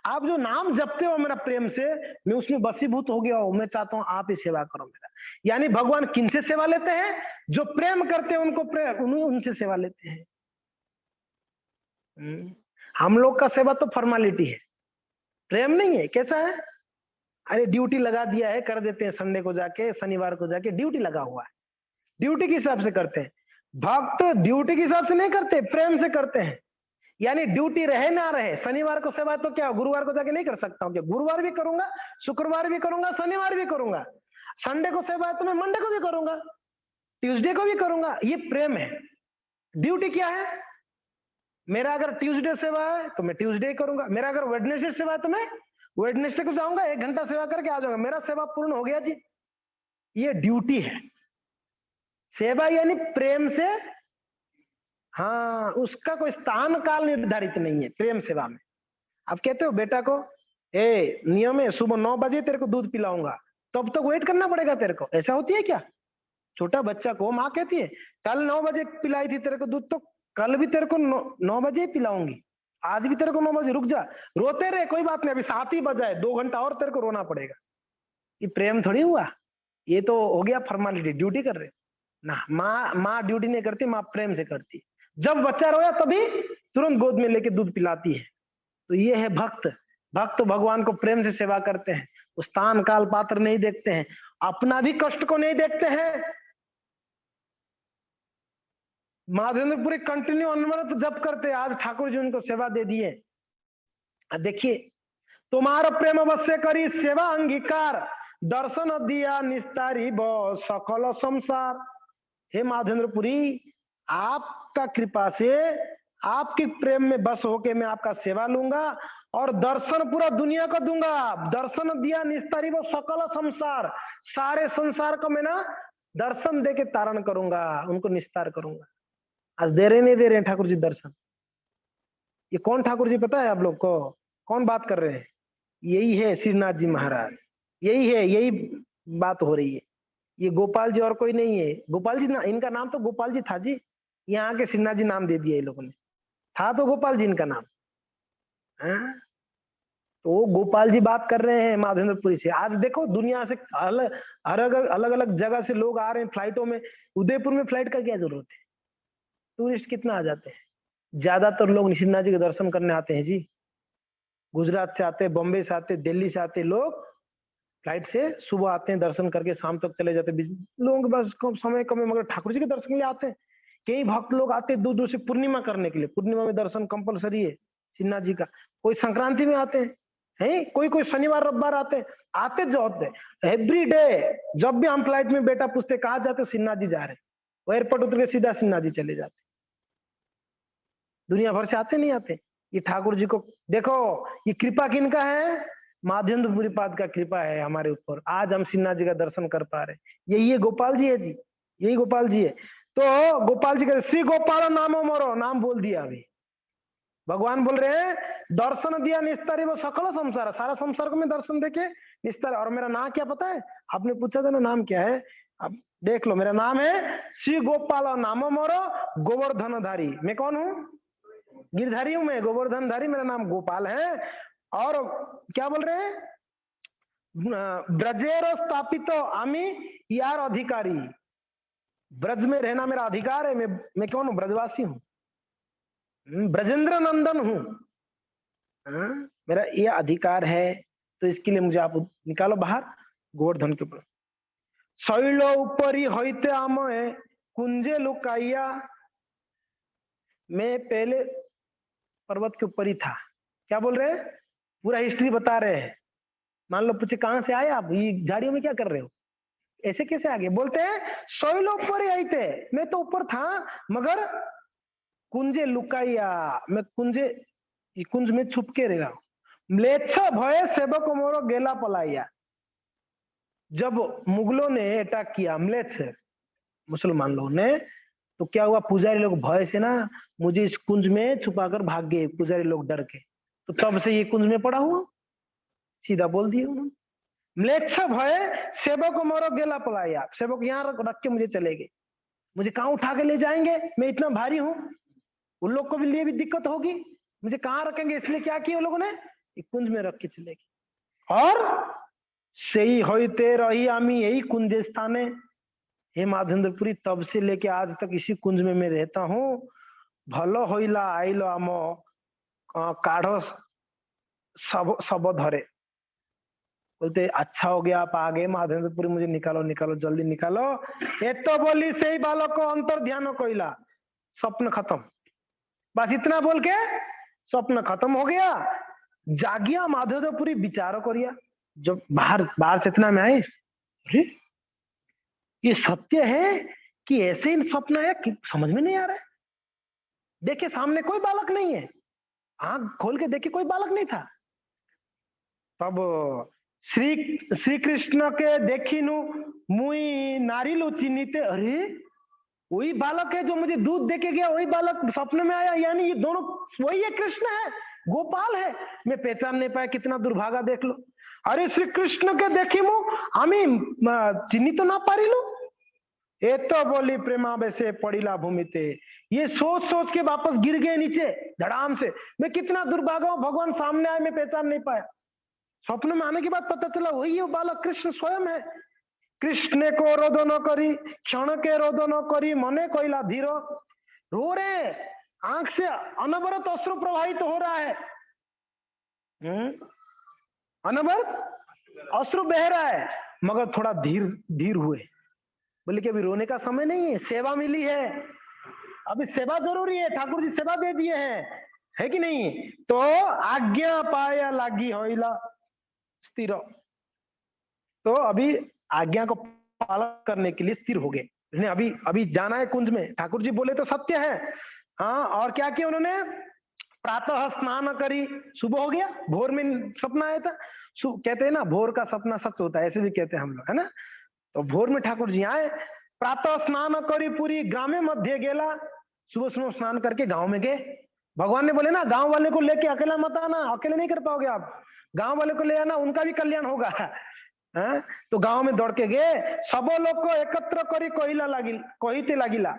Speaker 1: आप जो नाम जपते हो मेरा प्रेम से, मैं उसमें बसीभूत हो गया हूं, मैं चाहता हूं आप ही सेवा करो मेरा। यानी भगवान किनसे सेवा लेते हैं? जो प्रेम करते हैं उनको प्रेम, उनसे सेवा लेते हैं। हम लोग का सेवा तो फॉर्मेलिटी है, प्रेम नहीं है। कैसा है? अरे ड्यूटी लगा दिया है, कर देते हैं, संडे को जाके, शनिवार को जाके ड्यूटी लगा हुआ है, ड्यूटी के हिसाब से करते हैं। भक्त ड्यूटी के हिसाब से नहीं करते, प्रेम से करते हैं। यानी ड्यूटी रहे ना रहे, शनिवार को सेवा तो क्या गुरुवार को जाके नहीं कर सकता हूँ क्या? गुरुवार भी करूंगा, शुक्रवार भी करूंगा, शनिवार भी करूंगा। संडे को सेवा है तो मैं मंडे को भी करूंगा, ट्यूसडे को भी करूंगा। ये प्रेम है। ड्यूटी क्या है? मेरा अगर ट्यूसडे सेवा है तो मैं ट्यूसडे करूंगा, मेरा अगर वेडनेसडे सेवा है तो मैं वेडनेसडे को जाऊंगा, 1 घंटा सेवा करके आ जाऊंगा, मेरा सेवा पूर्ण हो गया जी। ये ड्यूटी है। सेवा यानी प्रेम से, हाँ, उसका कोई स्थान काल निर्धारित नहीं है प्रेम सेवा में। आप कहते हो बेटा को, ए नियम है सुबह 9 बजे तेरे को दूध पिलाऊंगा, तब तक वेट करना पड़ेगा तेरे को, ऐसा होती है क्या? छोटा बच्चा को माँ कहती है कल 9 बजे पिलाई थी तेरे को दूध, तो कल भी तेरे को 9 बजे पिलाऊंगी, आज भी तेरे को 9 बजे, रुक जा, रोते रहे कोई बात नहीं, अभी 7 ही बजा है, 2 घंटा और तेरे को रोना पड़ेगा। ये प्रेम थोड़ी हुआ, ये तो हो गया फॉर्मेलिटी, ड्यूटी कर रहे ना। माँ ड्यूटी नहीं करती, माँ प्रेम से करती। जब बच्चा रोया तभी तुरंत गोद में लेके दूध पिलाती है। तो ये है भक्त। भक्त भगवान को प्रेम से सेवा करते हैं, स्थान काल पात्र नहीं देखते हैं। अपना भी कष्ट को नहीं देखते हैं। माधवेंद्रपुरी कंटिन्यू अनवरत जप करते, आज ठाकुर जी उनको सेवा दे दिए। देखिए, तुम्हारा प्रेम अवश्य करी सेवा अंगीकार, दर्शन दिया निस्तारी ब सकल संसार। हे माधवेंद्रपुरी, आपका कृपा से, आपके प्रेम में बस होके मैं आपका सेवा लूंगा और दर्शन पूरा दुनिया को दूंगा। दर्शन दिया निस्तारी वो सकल संसार, सारे संसार को मैं ना दर्शन दे के तारण करूंगा, उनको निस्तार करूंगा। आज दे रहे नहीं दे रहे ठाकुर जी दर्शन? ये कौन ठाकुर जी पता है आप लोग को? कौन बात कर रहे हैं? यही है श्रीनाथ जी महाराज, यही है, यही बात हो रही है। ये गोपाल जी और कोई नहीं है। गोपाल जी ना, इनका नाम तो गोपाल जी था जी, यहाँ के श्रीनाथ जी नाम दे दिया ये लोगों ने, था तो गोपाल जी इनका नाम। तो गोपाल जी बात कर रहे हैं माधवेंद्रपुरी से। आज देखो दुनिया से अलग अलग अलग जगह से लोग आ रहे हैं फ्लाइटों में। उदयपुर में फ्लाइट का क्या जरूरत है? टूरिस्ट कितना आ जाते हैं। ज्यादातर लोग श्रीनाथ जी के दर्शन करने आते हैं जी। गुजरात से आते, बॉम्बे से आते, दिल्ली से आते लोग फ्लाइट से, सुबह आते हैं दर्शन करके शाम तक चले जाते। लोगों के पास कम समय कम है, मगर ठाकुर जी के दर्शन के लिए आते हैं। कई भक्त लोग आते हैं दूर दूर से पूर्णिमा करने के लिए। पूर्णिमा में दर्शन कंपलसरी है श्रीनाथ जी का। कोई संक्रांति में आते हैं, कोई कोई शनिवार रविवार आते हैं। आते जो होते हैं एवरी डे। जब भी हम फ्लाइट में बेटा पूछते कहा जाते, श्रीनाथ जी जा रहे हैं, वो एयरपोर्ट उतर के सीधा श्रीनाथ जी चले जाते। दुनिया भर से आते नहीं आते। ये ठाकुर जी को देखो, ये कृपा किनका है? माधवेंद्रपुरी पाद का कृपा है हमारे ऊपर। आज हम श्रीनाथ जी का दर्शन कर पा रहे हैं। यही है गोपाल जी है जी, यही गोपाल जी है। तो गोपाल जी का श्री गोपाल नामो मोरो, नाम बोल दिया अभी। भगवान बोल रहे हैं दर्शन दिया निस्तारी वो सकल संसार, सारा संसार को मैं दर्शन देके निस्तार। और मेरा नाम क्या पता है? आपने पूछा था ना नाम क्या है, अब देख लो। मेरा नाम है श्री गोपाल नामो मोरो गोवर्धनधारी। मैं कौन हूँ? गिरधारी हूं मैं, गोवर्धनधारी। मेरा नाम गोपाल है। और क्या बोल रहे हैं? ब्रजेर स्थापित आमी यार अधिकारी। ब्रज में रहना मेरा अधिकार है। मैं कौन हूं? ब्रजवासी हूं, ब्रजेंद्र नंदन हूं। मेरा ये अधिकार है। तो इसके लिए मुझे आप निकालो बाहर गोवर्धन के ऊपर। शैल ऊपरी होते आमय कुंजे लुकाइया। मैं पहले पर्वत के ऊपर ही था। क्या बोल रहे हैं? पूरा हिस्ट्री बता रहे हैं। मान लो पूछे कहां से आए आप, ये झाड़ियों में क्या कर रहे हो, ऐसे कैसे आ गए? बोलते हैं सोई लोग ऊपर ही आई थे, मैं तो ऊपर था मगर कुंजे लुकाइया, मैं कुंजे कुंज में छुप के रहा। म्लेच्छ भय सेवक मोरो गेला पलाइया। जब मुगलों ने अटैक किया, म्लेच्छ मुसलमान लोगों ने, तो क्या हुआ? पुजारी लोग भय से ना मुझे इस कुंज में छुपाकर भाग गए, पुजारी लोग डर के। तो तब से ये कुंज में पड़ा हुआ, सीधा बोल दिया उन्होंने। म्लेच्छ भय सेवक मोरो गेला पलाया। सेवक यहाँ रख के मुझे चले गए, मुझे कहाँ उठा के ले जाएंगे? मैं इतना भारी हूँ, उन लोग को भी लिए भी दिक्कत होगी, मुझे कहाँ रखेंगे? इसलिए क्या किया उन लोगों ने? एक कुंज में रख के चले गए। और सही होते रही आमी यही कुंज स्थाने। हे माधवेंद्रपुरी, तब से लेके आज तक इसी कुंज में मैं रहता हूँ। भलो होइला आइलो आमो काढ़ो सब सब धरे। बोलते अच्छा हो गया आप आ गए माधवेंद्रपुरी, मुझे निकालो निकालो जल्दी निकालो। ये तो बोली सही बालक को अंतर ध्यान कोइला, स्वप्न खत्म। बस इतना बोल के स्वप्न खत्म हो गया। जागिया माधवेंद्रपुरी विचारो करिया। जब बाहर बाहर चेतना में आए, अरे ये सत्य है कि ऐसे ही स्वप्न है कि समझ में नहीं आ रहा है। देखे सामने कोई बालक नहीं है, आंख खोल के देखे कोई बालक नहीं था। तब श्री कृष्ण के देखिनु मुई नारिलु चिन्हिते। अरे वही बालक है जो मुझे दूध देके गया, वही बालक सपने में आया। यानी ये दोनों वही है, कृष्ण है, गोपाल है। मैं पहचान नहीं पाया, कितना दुर्भागा देख लो। अरे श्री कृष्ण के देखी मु आमी चिन्हित ना पारिलु। ये तो बोली प्रेमा वैसे पड़ीला भूमिते। ये सोच सोच के वापस गिर गए नीचे धड़ाम से। मैं कितना दुर्भागा हूं, भगवान सामने आए, मैं पहचान नहीं पाया। स्वप्न में आने के बाद पता चला वही है बालक कृष्ण स्वयं है। कृष्ण को रोदो न करी क्षण के रोदो न करी मने कोइला धीरो। रो रहे, आंख से अनवरत अश्रु प्रवाहित हो रहा है, अनवरत अश्रु बह रहा है। मगर थोड़ा धीर हुए। बोले कि अभी रोने का समय नहीं है, सेवा मिली है, अभी सेवा जरूरी है, ठाकुर जी सेवा दे दिए हैं, है कि नहीं। तो आज्ञा पाया लागी होइला स्थिर, तो अभी आज्ञा को पालन करने के लिए स्थिर हो गए। अभी अभी जाना है कुंज में, ठाकुर जी बोले तो सत्य है। हाँ, और क्या किया उन्होंने, प्रातः स्नान करी, सुबह हो गया, भोर में सपना आया था, कहते हैं ना भोर का सपना सच होता है, ऐसे भी कहते हैं हम लोग, है ना। तो भोर में ठाकुर जी आए, प्रातः स्नान करी पूरी ग्रामे मध्य गेला, सुबह सुबह स्नान करके गांव में गए। भगवान ने बोले ना गांव वाले को लेके अकेला मत आना, अकेले नहीं कर पाओगे आप, गांव वाले को ले आना, उनका भी कल्याण होगा। है? तो गांव में दौड़ के गए, सब लोग को एकत्र करी कहते लागिला,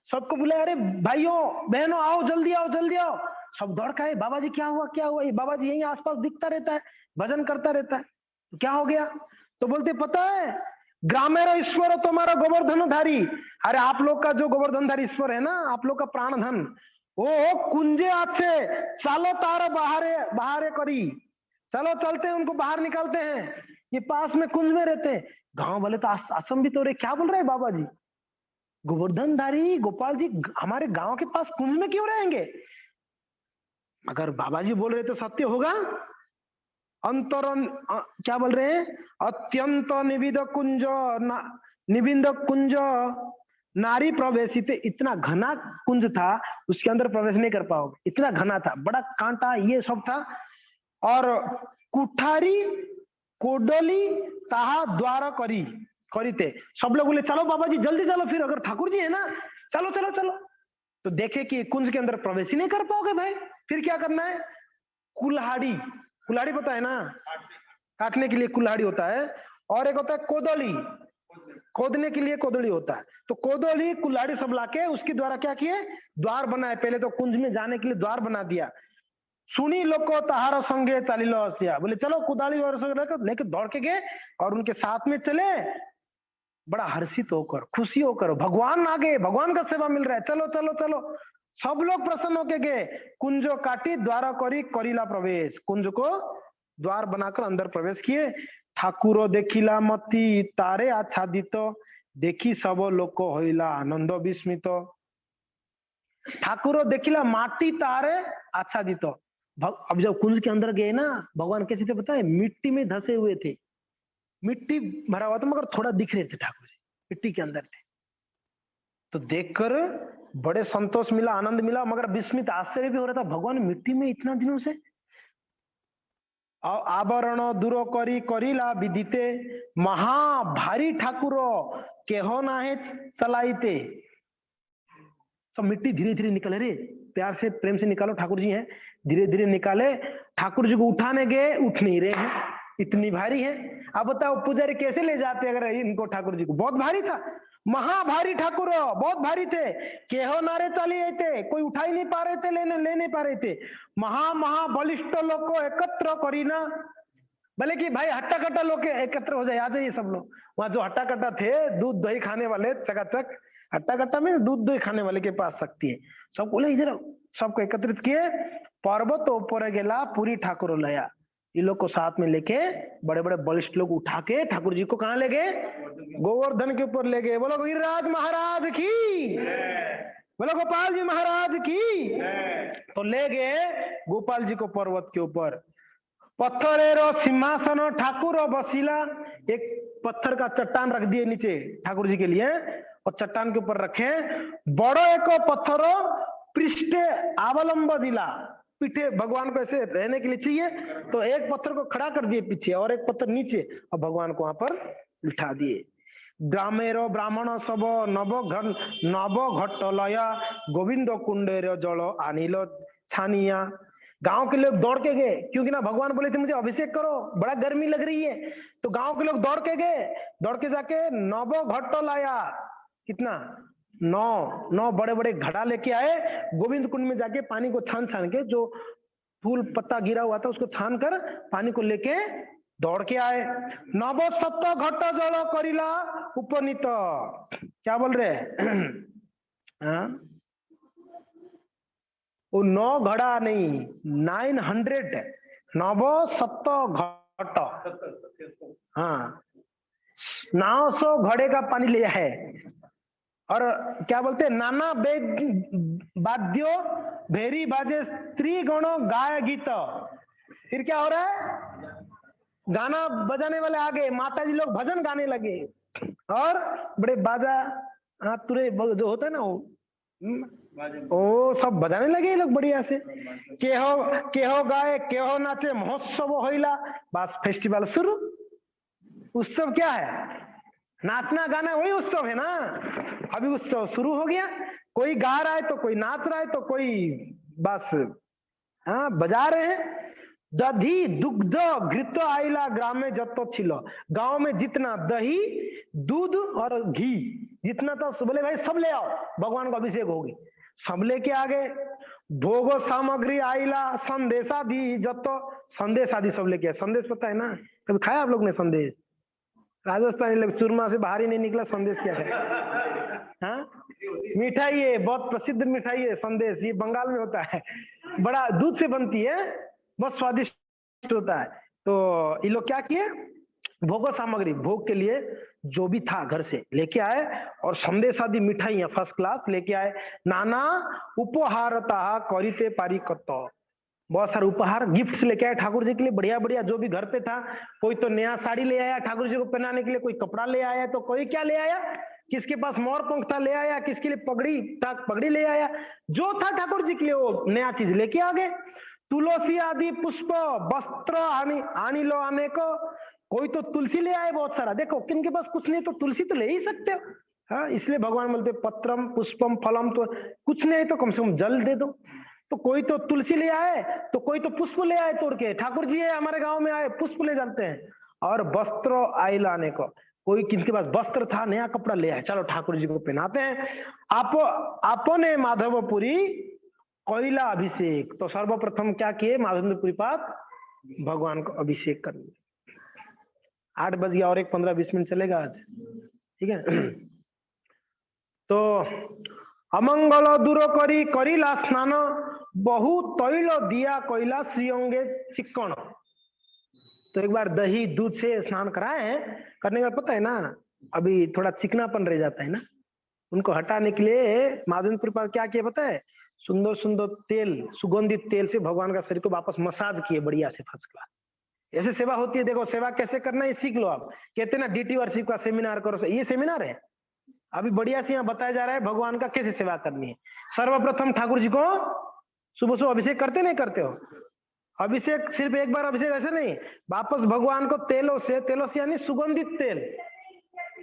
Speaker 1: सबको बुला, अरे भाइयों बहनों आओ जल्दी आओ जल्दी आओ। सब दौड़ के आए, बाबा जी क्या हुआ क्या हुआ, ये बाबा जी यहीं आसपास दिखता रहता है, भजन करता रहता है, तो क्या हो गया। तो बोलते पता है ग्रामेर ईश्वर तुम्हारा गोवर्धनधारी, अरे आप लोग का जो गोवर्धनधारी ईश्वर है ना, आप लोग का प्राण धन, वो कुंजे आछे, चलो तार बाहरे करी, चलो चलते हैं उनको बाहर निकालते हैं, ये पास में कुंज में रहते हैं। गांव वाले तो असंबित हो रहे, क्या बोल रहे हैं बाबा जी, गोवर्धनधारी गोपाल जी हमारे गांव के पास कुंज में क्यों रहेंगे। अगर बाबा जी बोल रहे तो सत्य होगा। अंतरन क्या बोल रहे हैं, अत्यंत निविद कुंज निविंद कुंज नारी प्रवेशित, इतना घना कुंज था, उसके अंदर प्रवेश नहीं कर पाओगे, इतना घना था, बड़ा कांटा ये सब था। और कुठारी कोडली ताहा द्वार करी थे, सब लोग बोले चलो बाबा जी जल्दी चलो, फिर अगर ठाकुर जी है ना, चलो चलो चलो। तो देखे कि कुंज के अंदर प्रवेश ही नहीं कर पाओगे भाई, फिर क्या करना है, कुल्हाड़ी, कुल्हाड़ी पता है ना, काटने के लिए कुल्हाड़ी होता है, और एक होता है कोदली, खोदने के लिए कोदली होता है। तो कोदली कुल्हाड़ी सब लाके उसके द्वारा क्या किए, द्वार बनाए, पहले तो कुंज में जाने के लिए द्वार बना दिया। सुनी लोको तहारा संगे चालीलो हसिया, बोले चलो कुदाली और लेके दौड़ के गए और उनके साथ में चले, बड़ा हर्षित होकर खुशी होकर, भगवान आ गए, भगवान का सेवा मिल रहा है, चलो चलो चलो, सब लोग प्रसन्न होके गए। कुंजो काटी द्वारा करी करीला प्रवेश, कुंज को द्वार बनाकर अंदर प्रवेश किए। ठाकुरो देखिला मती तारे आच्छादित, देखी सब लोक होइला आनंद विस्मित। ठाकुरो देखिला माटी तारे आच्छादित, अब जब कुंज के अंदर गए ना, भगवान कैसे थे पता है, मिट्टी में धसे हुए थे, मिट्टी भरा हुआ था, मगर थोड़ा दिख रहे थे ठाकुर जी, मिट्टी के अंदर थे। तो देखकर बड़े संतोष मिला, आनंद मिला, मगर विस्मित आश्चर्य भी हो रहा था, भगवान मिट्टी में इतना दिनों से। आवरण दूर करी करीला विदिते, महाभारी ठाकुर केहो नाहे चलाइते। सब मिट्टी धीरे धीरे निकले, रे प्यार से प्रेम से निकालो, ठाकुर जी हैं, धीरे धीरे निकाले। ठाकुर जी को उठाने गए, उठ नहीं रहे हैं, इतनी भारी है। अब बताओ पुजारी कैसे ले जाते अगर इनको, ठाकुर जी को बहुत भारी था, महाभारी ठाकुर बहुत भारी थे, केहो नारे चली थे, कोई उठा ही नहीं पा रहे थे, ले नहीं पा रहे थे। महा बलिष्ठ लोग को एकत्र करीना, भले कि भाई हट्टा कट्टा लोग एकत्र हो जाए, आ जाइए सब लोग। वहां जो हट्टा कट्टा थे, दूध दही खाने वाले, चकाचक हट्टा कट्टा में दूध दही खाने वाले के पास शक्ति है, सब बोले इधर, सबको एकत्रित किए। पर्वत ऊपर गेला पूरी ठाकुर लया, ये लोग को साथ में लेके बड़े बड़े बलिष्ठ लोग उठा के ठाकुर जी को कहाँ ले गए, गोवर्धन के ऊपर ले गए। बोलो गिरिराज महाराज की, बोलो गोपाल जी महाराज की। तो ले गए गोपाल जी को पर्वत के ऊपर। पत्थरेरो सिंहासन ठाकुर बसीला, एक पत्थर का चट्टान रख दिए नीचे ठाकुर जी के लिए, और चट्टान के ऊपर रखे। बड़ो एक पत्थर पृष्ठे अवलंब दिला, पीठे भगवान को ऐसे रहने के लिए चाहिए, तो एक पत्थर को खड़ा कर दिए पीछे और एक पत्थर नीचे, और भगवान को वहां पर बिठा दिए। ग्रामेरो ब्राह्मण सब नव घट लया, गोविंद कुंडेर जल आनिल छानिया। गांव के लोग दौड़ के गए, क्योंकि ना भगवान बोले थे मुझे अभिषेक करो, बड़ा गर्मी लग रही है, तो गांव के लोग दौड़ के गए, दौड़ के जाके नव घट लाया, कितना 9 बड़े बड़े घड़ा लेके आए, गोविंद कुंड में जाके पानी को छान छान के, जो फूल पत्ता गिरा हुआ था उसको छान कर पानी को लेके दौड़ के आए। नव सप्त घट जल करीला उपनीत, क्या बोल रहे हैं, वो 9 घड़ा नहीं, 900 नव सप्त घट, हाँ 900 घड़े का पानी लिया है। और क्या बोलते हैं, नाना वाद्यो भेरी बाजे स्त्री गणों गाय गीत। फिर क्या हो रहा है, गाना बजाने वाले आ गए, माता जी लोग भजन गाने लगे और बड़े बाजा हाथ तुरे जो होता है ना वो सब बजाने लगे ये लोग बढ़िया से। केहो गाए केहो नाचे महोत्सव होइला, बस फेस्टिवल शुरू। उत्सव क्या है, नाचना गाना वही उत्सव है ना। अभी उत्सव शुरू हो गया, कोई गा रहा है तो कोई नाच रहा है तो कोई बस हाँ बजा रहे हैं। दधी दुग्ध घृत आइला ग्राम में जतो छिलो, गांव में जितना दही दूध और घी जितना था बोले भाई सब ले आओ, भगवान का अभिषेक होगी। सब लेके आ गए। भोगो सामग्री आइला संदेशा दी जतो, संदेश आदि सब लेके आए। संदेश पता है ना, कभी खाया आप लोग ने संदेश? राजस्थानी लोग चूरमा से बाहर ही नहीं निकला, संदेश क्या है? हाँ मिठाई है, बहुत प्रसिद्ध मिठाई है संदेश, ये बंगाल में होता है, बड़ा दूध से बनती है, बहुत स्वादिष्ट होता है। तो ये लोग क्या किए, भोग सामग्री भोग के लिए जो भी था घर से लेके आए और संदेश आदि मिठाइयां फर्स्ट क्लास लेके आए। नाना उपहारता करिते पारिकत, बहुत सारे उपहार गिफ्ट्स लेके आए ठाकुर जी के लिए, बढ़िया बढ़िया जो भी घर पे था। कोई तो नया साड़ी ले आया ठाकुर जी को पहनाने के लिए, कोई कपड़ा ले आया, तो कोई क्या ले आया, किसके पास मोर पंख था ले आया, किसके लिए पगड़ी था पगड़ी ले आया, जो था ठाकुर जी के लिए वो नया चीज लेके आ गए। तुलसी आदि पुष्प वस्त्र आनी लो आने को, कोई तो तुलसी ले आए बहुत सारा। देखो किनके पास कुछ नहीं तो तुलसी तो ले ही सकते हो। हाँ इसलिए भगवान बोलते पत्रम पुष्पम फलम, तो कुछ नहीं तो कम से कम जल दे दो। तो कोई तो तुलसी ले आए तो कोई तो पुष्प ले आए तोड़ के, ठाकुर जी है हमारे गांव में आए पुष्प ले जाते हैं। और वस्त्र आई लाने को, कोई किनके पास वस्त्र था नया कपड़ा ले आए, चलो ठाकुर जी को पहनाते हैं। आपो ने माधवपुरी कोयला अभिषेक, तो सर्वप्रथम क्या किए माधवपुरी पास भगवान को अभिषेक कर लिया। 8 बज गया और एक 15-20 मिनट चलेगा आज, ठीक है। तो अमंगल दूर करी करिला स्नान, बहु तैल दिया कोयला श्रीअंगे चिक्कण। तो एक बार दही दूध से स्नान कराए, करने के बाद पता है ना अभी थोड़ा चिकनापन रह जाता है ना, उनको हटाने के लिए माधवपुर पर क्या किया पता है, सुंदर सुंदर तेल सुगंधित तेल से भगवान का शरीर को वापस मसाज किए बढ़िया से फर्स्ट क्लास। ऐसे सेवा होती है, देखो सेवा कैसे करना है सीख लो आप। कहते ना डीटी वर्शिप का सेमिनार करो, ये सेमिनार है अभी बढ़िया से यहाँ बताया जा रहा है भगवान का कैसे सेवा करनी है। सर्वप्रथम ठाकुर जी को सुबह सुबह अभिषेक करते नहीं करते हो? अभिषेक सिर्फ एक बार अभिषेक ऐसे नहीं, वापस भगवान को तेलों से यानी सुगंधित तेल,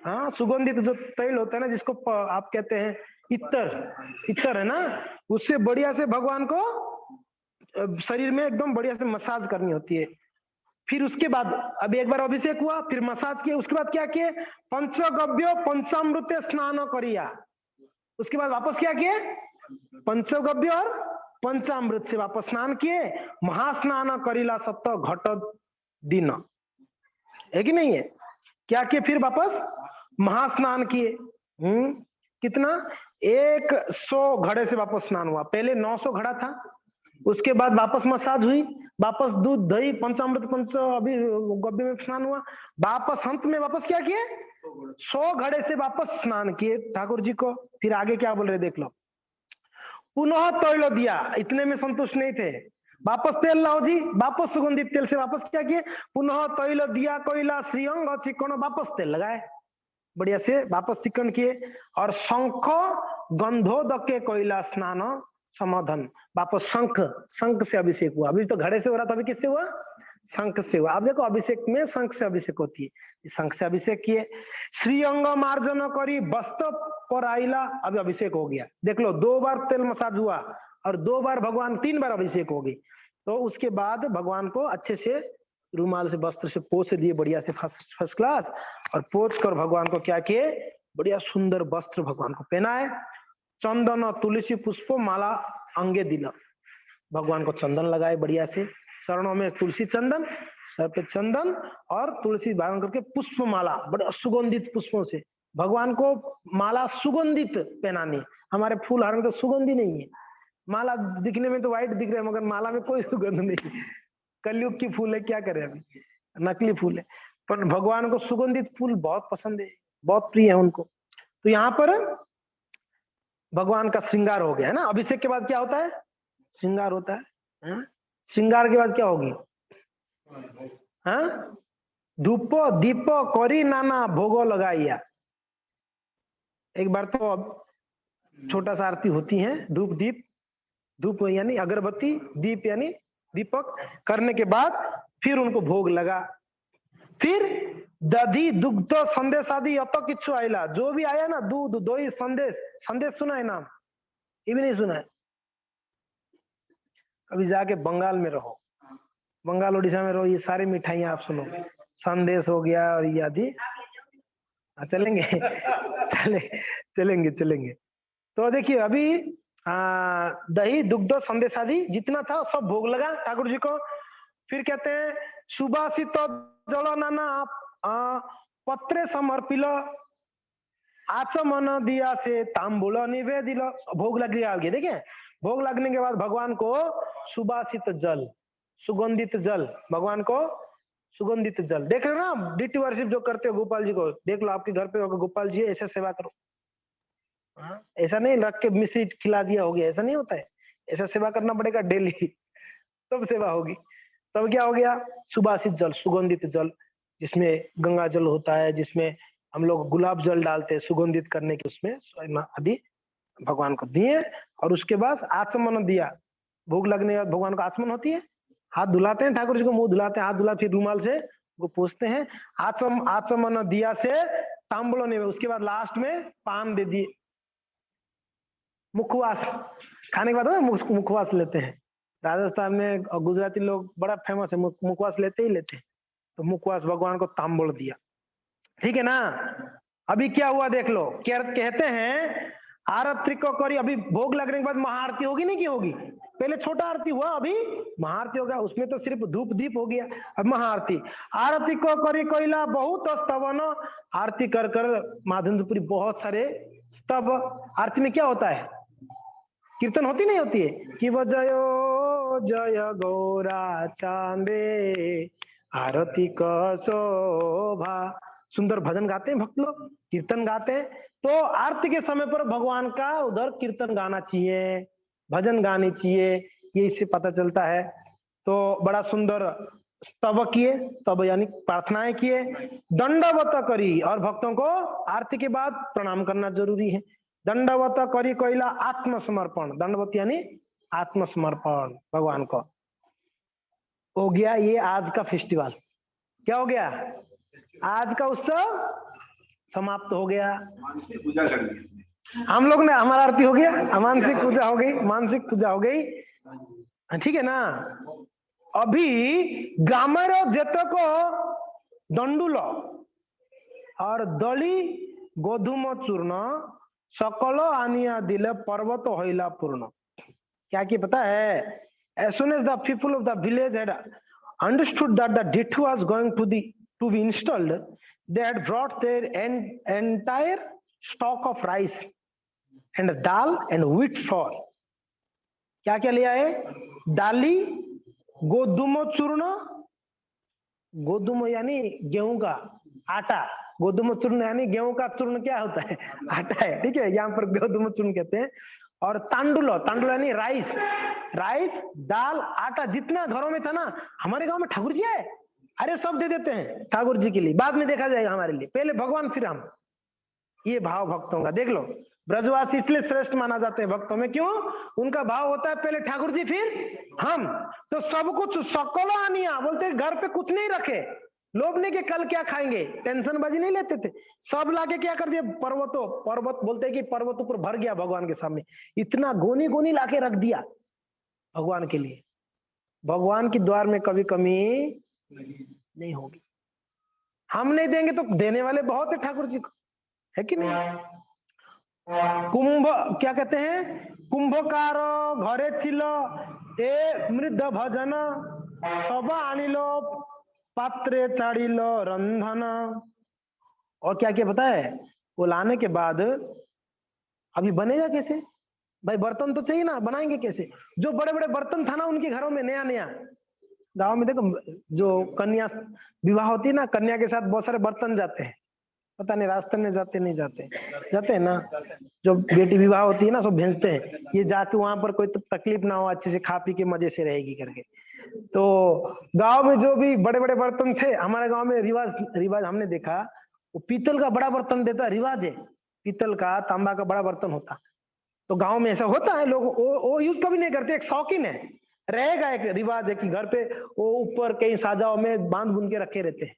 Speaker 1: हाँ सुगंधित जो तेल होता है ना जिसको आप कहते हैं इत्तर है ना, उससे बढ़िया से भगवान को शरीर में एकदम बढ़िया से मसाज करनी होती है। फिर उसके बाद अभी एक बार अभिषेक हुआ, फिर मसाज किए, उसके बाद क्या किए, पंचगव्य पंचामृत स्नान करिया। उसके बाद वापस क्या किए, पंचगव्य और पंचामृत से वापस स्नान किए। महास्नान करिला सप्त घट दिन, है कि नहीं है? क्या किए फिर वापस महास्नान किए। कितना 100 घड़े से वापस स्नान हुआ, पहले 900 घड़ा था, उसके बाद वापस मसाज हुई, वापस दूध दही पंचामृत पंच अभी गव्य में स्नान हुआ, वापस अंत में वापस क्या किए 100 घड़े से वापस स्नान किए ठाकुर जी को। फिर आगे क्या बोल रहे देख लो, पुनः तैल दिया, इतने में संतुष्ट नहीं थे, वापस तेल लाओ जी, वापस सुगंधित तेल से वापस क्या किए, पुनः तैल दिया कोयला श्रीअंग चिकन, वापस तेल लगाए बढ़िया से, वापस चिकन किए। और शंख गंधोदके कोयला स्नान समाधन, वापस शंख से अभिषेक हुआ। अभी तो घड़े से हो रहा था, अभी किससे हुआ, शंख से हुआ। अब देखो अभिषेक में शंख से अभिषेक होती है, शंख से अभिषेक किए। श्रीअंग मार्जन करी वस्त्र पर आइला, अभी अभिषेक हो गया, देख लो 2 बार तेल मसाज हुआ और 2 बार भगवान 3 बार अभिषेक हो गई। तो उसके बाद भगवान को अच्छे से रुमाल से वस्त्र से पोंछ दिए बढ़िया से फर्स्ट क्लास, और पोंछ कर भगवान को क्या किए, बढ़िया सुंदर वस्त्र भगवान को पहनाए। चंदन तुलसी पुष्प माला अंगे दिला, भगवान को चंदन लगाए बढ़िया से, चरणों में तुलसी चंदन, सर पे चंदन और तुलसी धारण करके पुष्प माला बड़ा सुगंधित पुष्पों से भगवान को माला सुगंधित पहनानी। हमारे फूल हार में तो सुगंधी नहीं है, माला दिखने में तो व्हाइट दिख रहा है मगर माला में कोई सुगंध नहीं, कलयुग की फूल है क्या करे, अभी नकली फूल है। पर भगवान को सुगंधित फूल बहुत पसंद है, बहुत प्रिय है उनको। तो यहाँ पर भगवान का श्रृंगार हो गया है ना। अभिषेक के बाद क्या होता है? श्रृंगार होता है। श्रृंगार के बाद क्या होगी? हाँ, धूप दीप करी नाना भोग लगाइया। एक बार तो अब छोटा सा आरती होती है, धूप दीप, धूप यानी अगरबत्ती, दीप यानी दीपक करने के बाद फिर उनको भोग लगा। फिर दधी दुग्ध संदेश आदि अत किच्छु आइला, जो भी आया ना, दूध दही संदेश। संदेश सुना है नाम? ये भी नहीं सुना है? कभी जाके बंगाल में रहो, बंगाल उड़ीसा में रहो, ये सारी मिठाइयां आप सुनो। संदेश हो गया और ये आदि। चलेंगे चलेंगे चलेंगे। तो देखिए अभी दही दुग्ध संदेश आदि जितना था सब भोग लगा ठाकुर जी को। फिर कहते हैं सुबासित जल नाना पत्रे समर्पिल आचमन दिया से तांबूल निवेदिल। भोग लग गया। देखिए भोग लगने के बाद भगवान को सुबासित जल, सुगंधित जल, भगवान को सुगंधित जल। देख रहे हो ना डीटी वर्शिप जो करते हो गोपाल जी को, देख लो आपके घर पे होगा गोपाल जी, ऐसे सेवा करो। ऐसा नहीं रख के मिश्री खिला दिया हो गया, ऐसा नहीं होता है। ऐसा सेवा करना पड़ेगा डेली, तब सेवा होगी। तब क्या हो गया? सुबासित जल, सुगंधित जल, जिसमें गंगा जल होता है, जिसमें हम लोग गुलाब जल डालते हैं सुगंधित करने के, उसमें आदि भगवान को दिए। और उसके बाद आचमन दिया। भोग लगने के बाद भगवान को आचमन होती है, हाथ धुलाते हैं, ठाकुर जी को मुंह धुलाते हैं, हाथ धुला, फिर रुमाल से वो पूछते हैं। आचमन दिया से तांबुल ने, उसके बाद लास्ट में पान दे दिए। मुखवास खाने के बाद मुखवास लेते हैं। राजस्थान में और गुजराती लोग बड़ा फेमस है, मुखवास लेते ही लेते हैं। तो मुखवास भगवान को तांबुल दिया, ठीक है ना। अभी क्या हुआ देख लो। क्या कहते हैं? आरती को करी, अभी भोग लगने के बाद महाआरती होगी नहीं की होगी? पहले छोटा आरती हुआ, अभी महाआरती होगा, उसमें तो सिर्फ धूप दीप हो गया, अब महाआरती। आरती को करी कोयला बहुत स्तवन, आरती कर कर माधुंदपुरी बहुत सारे स्तव। आरती में क्या होता है? कीर्तन होती नहीं होती है कि वो जयो जय गौरा चांदे आरती का शोभा। सुंदर भजन गाते हैं भक्त लोग, कीर्तन गाते हैं। तो आरती के समय पर भगवान का उधर कीर्तन गाना चाहिए, भजन गाने चाहिए, ये इससे पता चलता है। तो बड़ा सुंदर स्तव किए, स्तव यानी प्रार्थनाएं किए, दंडवत करी, और भक्तों को आरती के बाद प्रणाम करना जरूरी है। दंडवत करी कोयला आत्मसमर्पण, दंडवत यानी आत्मसमर्पण भगवान को हो गया। ये आज का फेस्टिवल क्या हो गया? आज का उत्सव समाप्त हो गया। पूजा कर ली हम लोग ने, हमारा आरती हो गया, मानसिक पूजा हो गई, मानसिक पूजा हो गई, ठीक है ना। अभी ग्रामर जेतक दंडुल और दली गोधूम चूर्ण सकल आनिया दिले पर्वत होइला पूर्ण। क्या की पता है? as soon as the people of the village had understood that the ditch was going to be installed, they had brought their entire stock of rice and dal and wheat flour. क्या क्या ले आए? दाली, गोधूम चूर्ण, गोधूम यानी गेहूं का आटा, गोधूम चूर्ण यानी गेहूं का चूर्ण क्या होता है? आटा है, ठीक है, यहाँ पर गोधूम चूर्ण कहते हैं। और तांडुल, तांडुल यानी राइस, राइस दाल आटा, जितना घरों में था ना। हमारे गांव में ठाकुर जी है, अरे सब दे देते हैं ठाकुर जी के लिए, बाद में देखा जाएगा हमारे लिए, पहले भगवान फिर हम। ये भाव भक्तों का देख लो। ब्रजवासी इसलिए श्रेष्ठ माना जाते हैं भक्तों में, क्यों? उनका भाव होता है पहले ठाकुर जी फिर हम। तो सब कुछ सकल आनिया, बोलते घर पे कुछ नहीं रखे, लोभ नहीं कि कल क्या खाएंगे, टेंशन बाजी नहीं लेते थे। सब लाके क्या कर दिया? पर्वतों, पर्वत बोलते हैं कि पर्वत ऊपर भर गया भगवान के सामने, इतना गोनी गोनी लाके रख दिया भगवान के लिए। भगवान के द्वार में कभी कमी नहीं होगी। हम नहीं देंगे तो देने वाले बहुत है ठाकुर जी को, है कि नहीं? कुंभ क्या कहते हैं? कुंभकार घरे छिलो ए मृद भजन सब आनिलो पात्रे चाड़िलो रंधन। और क्या क्या पता है? वो लाने के बाद अभी बनेगा कैसे भाई? बर्तन तो चाहिए ना, बनाएंगे कैसे? जो बड़े बड़े बर्तन था ना उनके घरों में नया नया, गांव में देखो, जो कन्या विवाह होती है ना, कन्या के साथ बहुत सारे बर्तन जाते हैं, पता नहीं रास्ते में जाते नहीं जाते, जाते हैं ना। जो बेटी विवाह होती है ना, सब भेजते हैं, ये जाके वहां पर कोई तकलीफ ना हो, अच्छे से खा पी के मजे से रहेगी करके। तो गांव में जो भी बड़े बड़े बर्तन थे, हमारे गांव में रिवाज रिवाज हमने देखा, वो पीतल का बड़ा बर्तन देता, रिवाज है, पीतल का तांबा का बड़ा बर्तन होता। तो गांव में ऐसा होता है, लोग वो यूज कभी नहीं करते, एक शौकीन है, रहेगा एक रिवाज है कि घर पे वो ऊपर कई साजाओं में बांध बुन के रखे रहते हैं,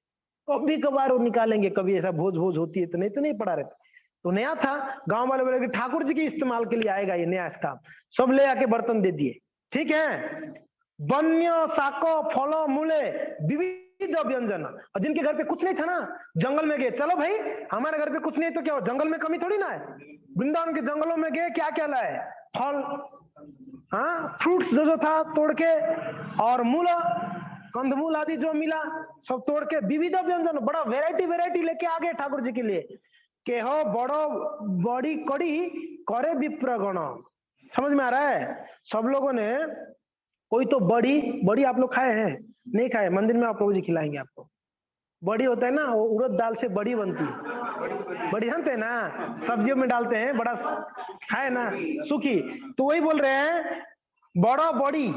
Speaker 1: कभी कभार वो निकालेंगे, कभी ऐसा भोज भोज होती है तो नहीं पड़ा रहता। तो नया था, गांव वाले बोले कि ठाकुर जी के इस्तेमाल के लिए आएगा ये नया स्टाफ, सब ले आके बर्तन दे दिए। ठीक है, वन्य साको फलो मूले विविध व्यंजन, और जिनके घर पे कुछ नहीं था ना, जंगल में गए, चलो भाई हमारे घर पे कुछ नहीं तो क्या हो, जंगल में कमी थोड़ी ना है, वृंदावन के जंगलों में गए, क्या क्या लाए, फल, हाँ फ्रूट्स जो था तोड़ के, और मूल कंदमूल आदि जो मिला सब तोड़ के, विविध व्यंजन, बड़ा वेराइटी वेराइटी लेके आ गए ठाकुर जी के लिए, के हो बड़ो बड़ी कड़ी करे विप्रगण। समझ में आ रहा है? सब लोगों ने, कोई तो बड़ी बड़ी आप लोग खाए हैं? नहीं खाए, मंदिर में आप प्रभु जी खिलाएंगे आपको। बड़ी होता है ना, वो उड़द दाल से बड़ी बनती है, बड़ी जानते हैं ना, सब्जियों में डालते हैं, बड़ा खाए ना, सूखी। तो वही बोल रहे हैं, बड़ा बड़ी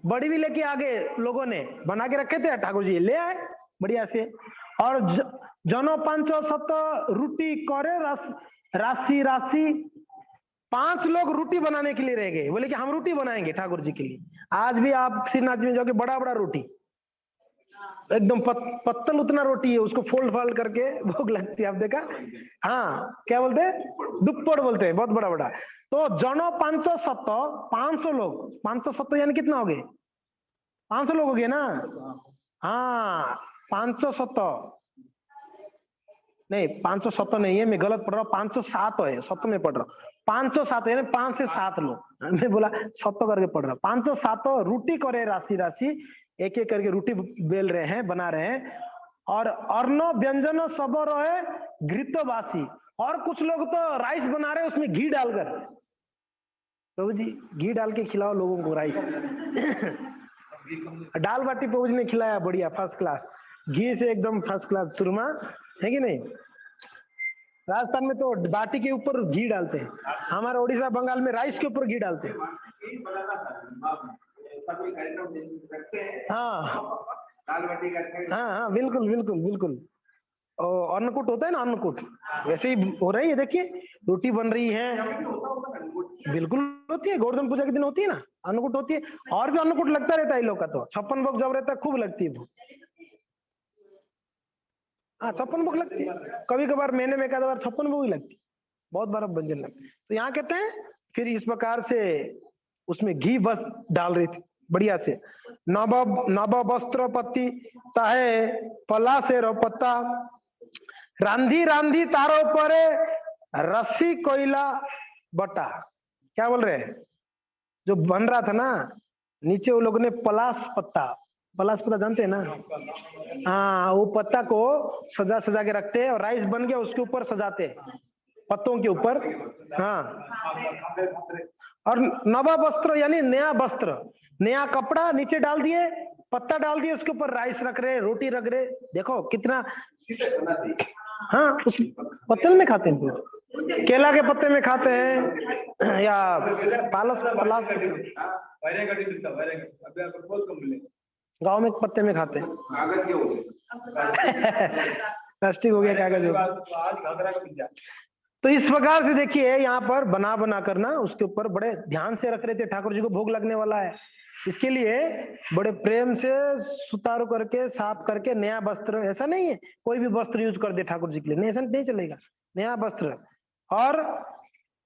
Speaker 1: बड़ी भी लेके आगे लोगों ने बना के रखे थे, ठाकुर जी ले आए बढ़िया से। और जनो 507 रोटी करे राशि राशि, 5 लोग रोटी बनाने के लिए रह गए, बोले कि हम रोटी बनाएंगे ठाकुर जी के लिए। आज भी आप श्रीनाथ जी में जाओगे, बड़ा बड़ा रोटी, एकदम पत्तल उतना रोटी है, उसको फोल्ड फाल्ड करके भोग लगती है, आप देखा? हाँ, क्या बोलते हैं, दुप्पड़ बोलते हैं, बहुत बड़ा बड़ा। तो जनो 507, 500 लोग, 507 यानी कितना हो गए, 500 लोग हो गए ना। हाँ 507 नहीं, 507 नहीं है, मैं गलत पढ़ रहा हूँ, 507 है, 7 में पढ़ रहा हूँ, 507 यानी 5 से 7 लोग, मैं बोला 7 करके पढ़ रहा हूँ। 507 रोटी करे राशि राशि, एक एक करके रोटी बेल रहे हैं, बना रहे हैं, और अन्न व्यंजन सब रहे घृतवासी, और कुछ लोग तो राइस बना रहे हैं उसमें घी डालकर। प्रभु जी घी डाल के खिलाओ लोगों को राइस। दाल बाटी प्रभु जी ने खिलाया, बढ़िया फर्स्ट क्लास, घी से एकदम फर्स्ट क्लास सुरमा, है कि नहीं? राजस्थान में तो बाटी के ऊपर घी डालते हैं, हमारे उड़ीसा बंगाल में राइस के ऊपर घी डालते हैं। हाँ हाँ हाँ, बिल्कुल बिल्कुल बिल्कुल। अन्नकूट होता है ना, अन्नकूट वैसे ही हो रही है, देखिए रोटी बन रही है, बिल्कुल होती है, गोवर्धन पूजा के दिन होती है ना अन्नकूट होती है, और भी अन्नकूट लगता रहता है इन लोग का, तो 56 भोग जब रहता है खूब लगती है। हाँ 56 भोग लगती है, कभी कभार महीने में एक आध बार 56 भोग ही लगती है, बहुत बार व्यंजन लगती है। तो यहाँ कहते हैं फिर इस प्रकार से उसमें घी बस डाल रही थी बढ़िया से। नव नव वस्त्र पत्ती चाहे पला से पत्ता, रांधी रांधी तारो परे रस्सी कोयला बटा। क्या बोल रहे हैं, जो बन रहा था ना, नीचे वो लोगों ने पलाश पत्ता जानते हैं ना, हाँ वो पत्ता को सजा सजा के रखते हैं, और राइस बन गया उसके ऊपर सजाते हैं, पत्तों के ऊपर। हाँ, और नवा वस्त्र यानी नया वस्त्र, नया कपड़ा नीचे डाल दिए, पत्ता डाल दिए, उसके ऊपर राइस रख रहे, रोटी रख रहे, देखो कितना। हाँ उस पत्ते में खाते हैं, केला के पत्ते में खाते हैं, या पालस पलास गाँव में पत्ते में खाते हैं। प्लास्टिक हो गया, कागज हो गया। तो इस प्रकार से देखिए यहाँ पर बना बना करना, उसके ऊपर बड़े ध्यान से रख रहे थे, ठाकुर जी को भोग लगने वाला है, इसके लिए बड़े प्रेम से सुतारू करके साफ करके नया वस्त्र, ऐसा नहीं है कोई भी वस्त्र यूज कर दे ठाकुर जी के लिए, नहीं ऐसा नहीं चलेगा, नया वस्त्र। और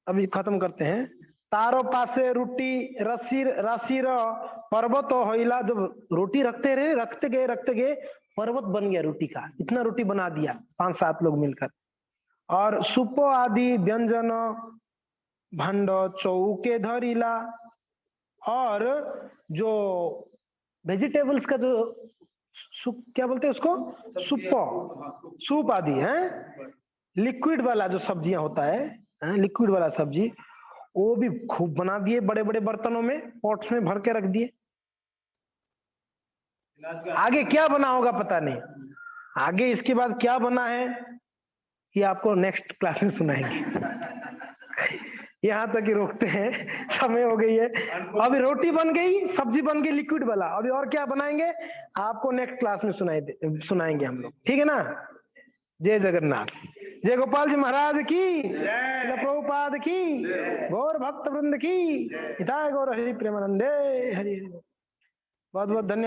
Speaker 1: अभी खत्म करते हैं, तारो पासे रोटी रस्सी राशि पर्वत होइला, जब रोटी रखते गए पर्वत बन गया रोटी का, इतना रोटी बना दिया 5-7 लोग मिलकर। और सुपो आदि व्यंजन भंड चौके धरिला, और जो वेजिटेबल्स का जो क्या बोलते हैं उसको, सूप आदि है, लिक्विड वाला जो सब्जियां होता है, लिक्विड वाला सब्जी, वो भी खूब बना दिए, बड़े बड़े बर्तनों में पॉट्स में भर के रख दिए। आगे क्या बना होगा पता नहीं, आगे इसके बाद क्या बना है ये आपको नेक्स्ट क्लास में सुनाएंगे। यहाँ तक ही रोकते हैं, समय हो गई है। अभी रोटी बन गई, सब्जी बन गई लिक्विड वाला, अभी और क्या बनाएंगे आपको नेक्स्ट क्लास में सुनाएंगे हम लोग, ठीक है ना। जय जगन्नाथ, जय गोपाल जी महाराज की, जय प्रभुपाद की, गौर भक्त वृंद की, हिताय गौर हरि प्रेमानंदे हरि। बहुत बहुत धन्यवाद।